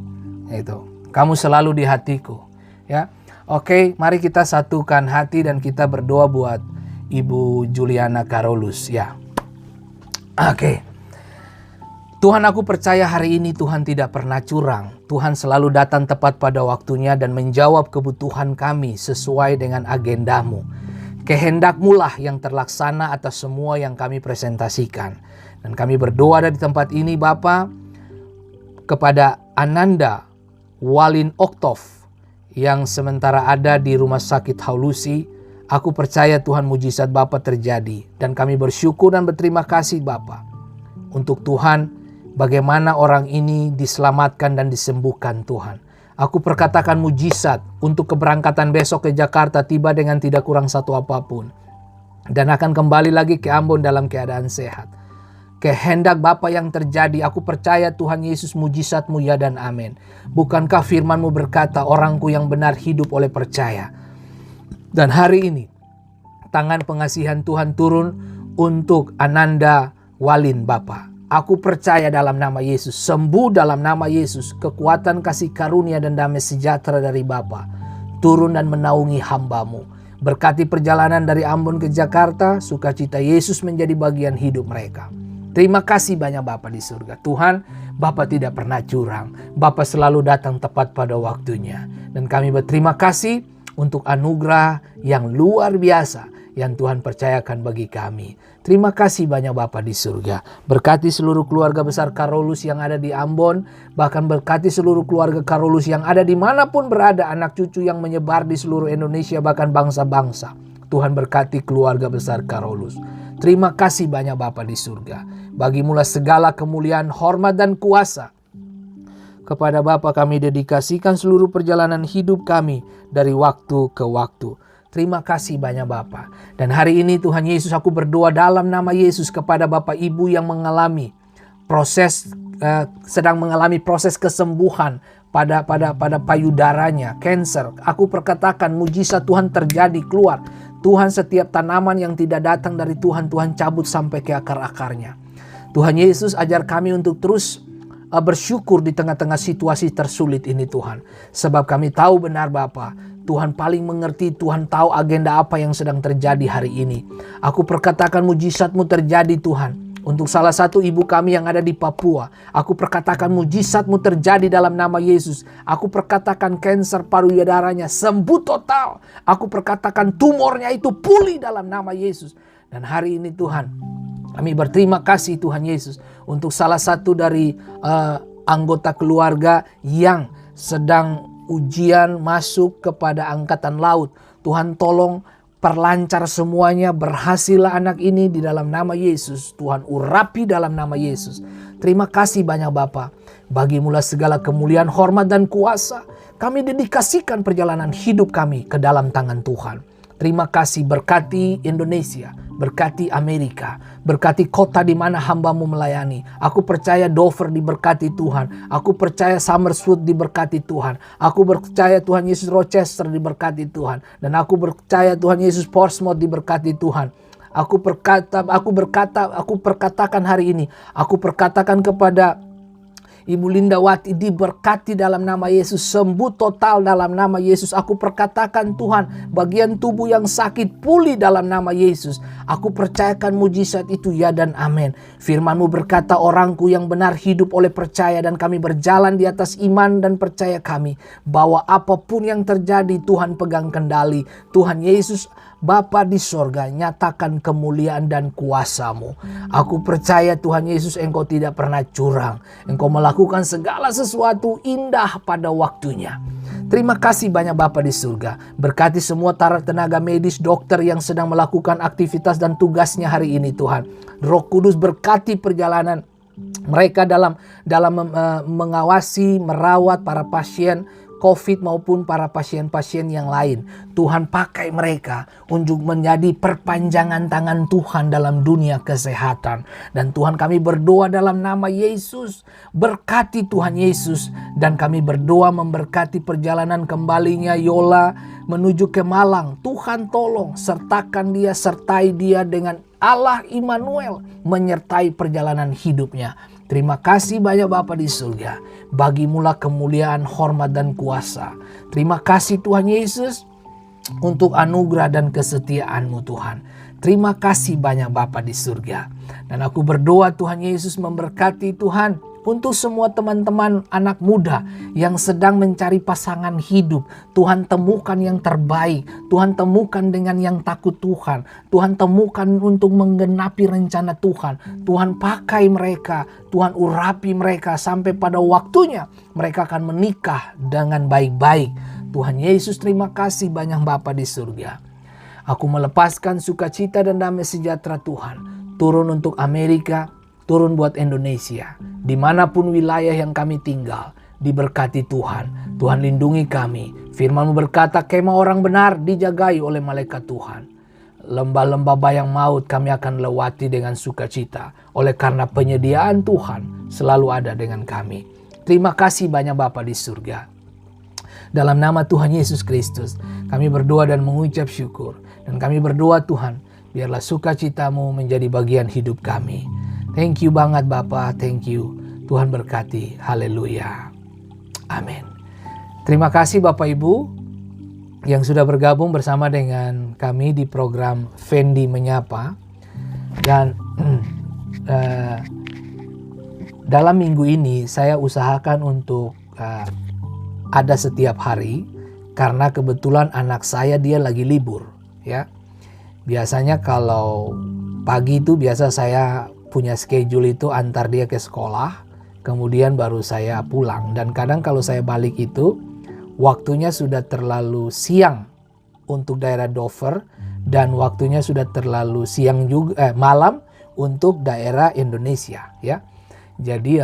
Itu. Kamu selalu di hatiku. Ya. Oke, mari kita satukan hati dan kita berdoa buat Ibu Juliana Karolus ya. Oke. Tuhan, aku percaya hari ini Tuhan tidak pernah curang. Tuhan selalu datang tepat pada waktunya dan menjawab kebutuhan kami sesuai dengan agendamu. Kehendak-Mu lah yang terlaksana atas semua yang kami presentasikan. Dan kami berdoa dari tempat ini Bapa kepada Ananda Walin Oktov yang sementara ada di Rumah Sakit Haulusi. Aku percaya Tuhan mujizat Bapa terjadi. Dan kami bersyukur dan berterima kasih Bapa untuk Tuhan bagaimana orang ini diselamatkan dan disembuhkan Tuhan. Aku perkatakan mujizat untuk keberangkatan besok ke Jakarta tiba dengan tidak kurang satu apapun. Dan akan kembali lagi ke Ambon dalam keadaan sehat. Kehendak Bapa yang terjadi, aku percaya Tuhan Yesus mujizat-Mu ya dan amin. Bukankah firman-Mu berkata orangku yang benar hidup oleh percaya. Dan hari ini tangan pengasihan Tuhan turun untuk Ananda Walin Bapa. Aku percaya dalam nama Yesus, sembuh dalam nama Yesus, kekuatan kasih karunia dan damai sejahtera dari Bapa turun dan menaungi hamba-Mu. Berkati perjalanan dari Ambon ke Jakarta, sukacita Yesus menjadi bagian hidup mereka. Terima kasih banyak Bapa di surga. Tuhan, Bapa tidak pernah curang. Bapa selalu datang tepat pada waktunya. Dan kami berterima kasih untuk anugerah yang luar biasa yang Tuhan percayakan bagi kami. Terima kasih banyak Bapa di surga. Berkati seluruh keluarga besar Karolus yang ada di Ambon. Bahkan berkati seluruh keluarga Karolus yang ada dimanapun berada. Anak cucu yang menyebar di seluruh Indonesia bahkan bangsa-bangsa. Tuhan berkati keluarga besar Karolus. Terima kasih banyak Bapa di surga. Bagimulah segala kemuliaan, hormat dan kuasa. Kepada Bapa kami dedikasikan seluruh perjalanan hidup kami dari waktu ke waktu. Terima kasih banyak Bapa. Dan hari ini Tuhan Yesus, aku berdoa dalam nama Yesus kepada Bapak Ibu yang mengalami sedang mengalami proses kesembuhan pada payudaranya, cancer. Aku perkatakan mujizat Tuhan terjadi keluar. Tuhan, setiap tanaman yang tidak datang dari Tuhan, Tuhan cabut sampai ke akar-akarnya. Tuhan Yesus, ajar kami untuk terus bersyukur di tengah-tengah situasi tersulit ini Tuhan. Sebab kami tahu benar Bapa, Tuhan paling mengerti, Tuhan tahu agenda apa yang sedang terjadi hari ini. Aku perkatakan mujizat-Mu terjadi Tuhan Untuk salah satu ibu kami yang ada di Papua, aku perkatakan mujizat-Mu terjadi dalam nama Yesus. Aku perkatakan kanker payudaranya sembuh total. Aku perkatakan tumornya itu pulih dalam nama Yesus. Dan hari ini Tuhan, kami berterima kasih Tuhan Yesus untuk salah satu dari anggota keluarga yang sedang ujian masuk kepada angkatan laut. Tuhan tolong perlancar semuanya, berhasillah anak ini di dalam nama Yesus. Tuhan urapi dalam nama Yesus. Terima kasih banyak Bapa. Bagimulah segala kemuliaan, hormat dan kuasa. Kami dedikasikan perjalanan hidup kami ke dalam tangan Tuhan. Terima kasih, berkati Indonesia, berkati Amerika, berkati kota di mana hamba-Mu melayani. Aku percaya Dover diberkati Tuhan. Aku percaya Somerswood diberkati Tuhan. Aku percaya Tuhan Yesus Rochester diberkati Tuhan. Dan aku percaya Tuhan Yesus Portsmouth diberkati Tuhan. Aku perkatakan hari ini. Aku perkatakan kepada Ibu Lindawati diberkati dalam nama Yesus, sembuh total dalam nama Yesus. Aku perkatakan Tuhan, bagian tubuh yang sakit pulih dalam nama Yesus. Aku percayakan mujizat itu ya dan amin. Firman-Mu berkata, orangku yang benar hidup oleh percaya, dan kami berjalan di atas iman dan percaya kami bahwa apapun yang terjadi Tuhan pegang kendali. Tuhan Yesus Bapa di sorga, nyatakan kemuliaan dan kuasa-Mu. Aku percaya Tuhan Yesus, Engkau tidak pernah curang. Engkau melakukan segala sesuatu indah pada waktunya. Terima kasih banyak Bapa di surga. Berkati semua tenaga medis, dokter yang sedang melakukan aktivitas dan tugasnya hari ini Tuhan. Roh Kudus berkati perjalanan mereka dalam mengawasi, merawat para pasien COVID maupun para pasien-pasien yang lain. Tuhan pakai mereka untuk menjadi perpanjangan tangan Tuhan dalam dunia kesehatan. Dan Tuhan, kami berdoa dalam nama Yesus, berkati Tuhan Yesus. Dan kami berdoa memberkati perjalanan kembalinya Yola menuju ke Malang. Tuhan tolong sertakan dia, sertai dia dengan Allah Immanuel menyertai perjalanan hidupnya. Terima kasih banyak Bapa di surga. Bagimulah kemuliaan, hormat dan kuasa. Terima kasih Tuhan Yesus untuk anugerah dan kesetiaan-Mu Tuhan. Terima kasih banyak Bapa di surga. Dan aku berdoa Tuhan Yesus memberkati Tuhan untuk semua teman-teman anak muda yang sedang mencari pasangan hidup. Tuhan temukan yang terbaik. Tuhan temukan dengan yang takut Tuhan. Tuhan temukan untuk menggenapi rencana Tuhan. Tuhan pakai mereka. Tuhan urapi mereka sampai pada waktunya mereka akan menikah dengan baik-baik. Tuhan Yesus, terima kasih banyak Bapa di surga. Aku melepaskan sukacita dan damai sejahtera Tuhan turun untuk Amerika, turun buat Indonesia. Dimanapun wilayah yang kami tinggal, diberkati Tuhan. Tuhan lindungi kami. Firman-Mu berkata, kemah orang benar dijagai oleh malaikat Tuhan. Lembah-lembah bayang maut kami akan lewati dengan sukacita. Oleh karena penyediaan Tuhan selalu ada dengan kami. Terima kasih banyak Bapa di surga. Dalam nama Tuhan Yesus Kristus, kami berdoa dan mengucap syukur. Dan kami berdoa Tuhan, biarlah sukacita-Mu menjadi bagian hidup kami. Thank you banget Bapa, thank you. Tuhan berkati, haleluya. Amin. Terima kasih Bapak Ibu yang sudah bergabung bersama dengan kami di program Fendi Menyapa. Dan dalam minggu ini saya usahakan untuk ada setiap hari, karena kebetulan anak saya dia lagi libur ya. Biasanya kalau pagi itu biasa saya punya schedule itu antar dia ke sekolah, kemudian baru saya pulang. Dan kadang kalau saya balik itu waktunya sudah terlalu siang untuk daerah Dover, dan waktunya sudah terlalu siang juga malam untuk daerah Indonesia ya. Jadi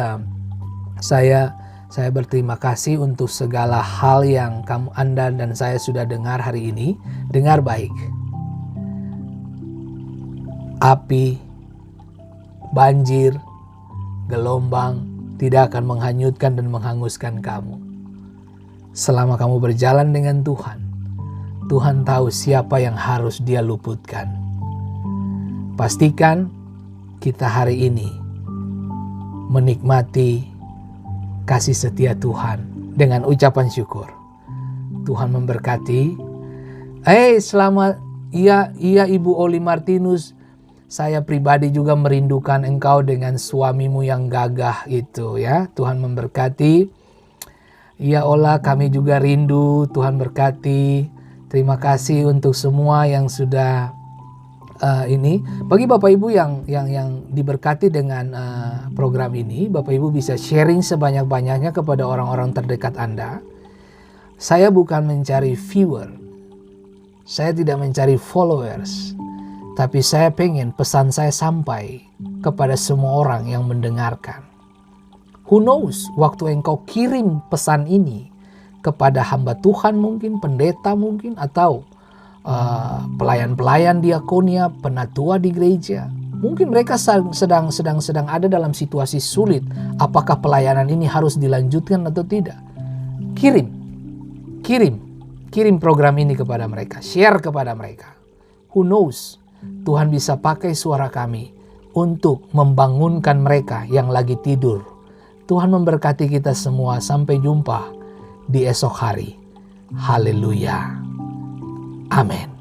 saya berterima kasih untuk segala hal yang Anda dan saya sudah dengar hari ini. Dengar baik. Api, banjir, gelombang tidak akan menghanyutkan dan menghanguskan kamu. Selama kamu berjalan dengan Tuhan, Tuhan tahu siapa yang harus Dia luputkan. Pastikan kita hari ini menikmati kasih setia Tuhan dengan ucapan syukur. Tuhan memberkati. Selamat. Iya Ibu Oli Martinus. Saya pribadi juga merindukan engkau dengan suamimu yang gagah itu ya. Tuhan memberkati. Ya Ola, kami juga rindu, Tuhan berkati. Terima kasih untuk semua yang sudah ini. Bagi Bapak Ibu yang diberkati dengan program ini, Bapak Ibu bisa sharing sebanyak-banyaknya kepada orang-orang terdekat Anda. Saya bukan mencari viewer, saya tidak mencari followers, tapi saya pengen pesan saya sampai kepada semua orang yang mendengarkan. Who knows, waktu engkau kirim pesan ini kepada hamba Tuhan mungkin, pendeta mungkin, atau pelayan-pelayan diakonia, penatua di gereja. Mungkin mereka sedang ada dalam situasi sulit. Apakah pelayanan ini harus dilanjutkan atau tidak? Kirim program ini kepada mereka, share kepada mereka. Who knows, Tuhan bisa pakai suara kami untuk membangunkan mereka yang lagi tidur. Tuhan memberkati kita semua. Sampai jumpa di esok hari. Haleluya. Amin.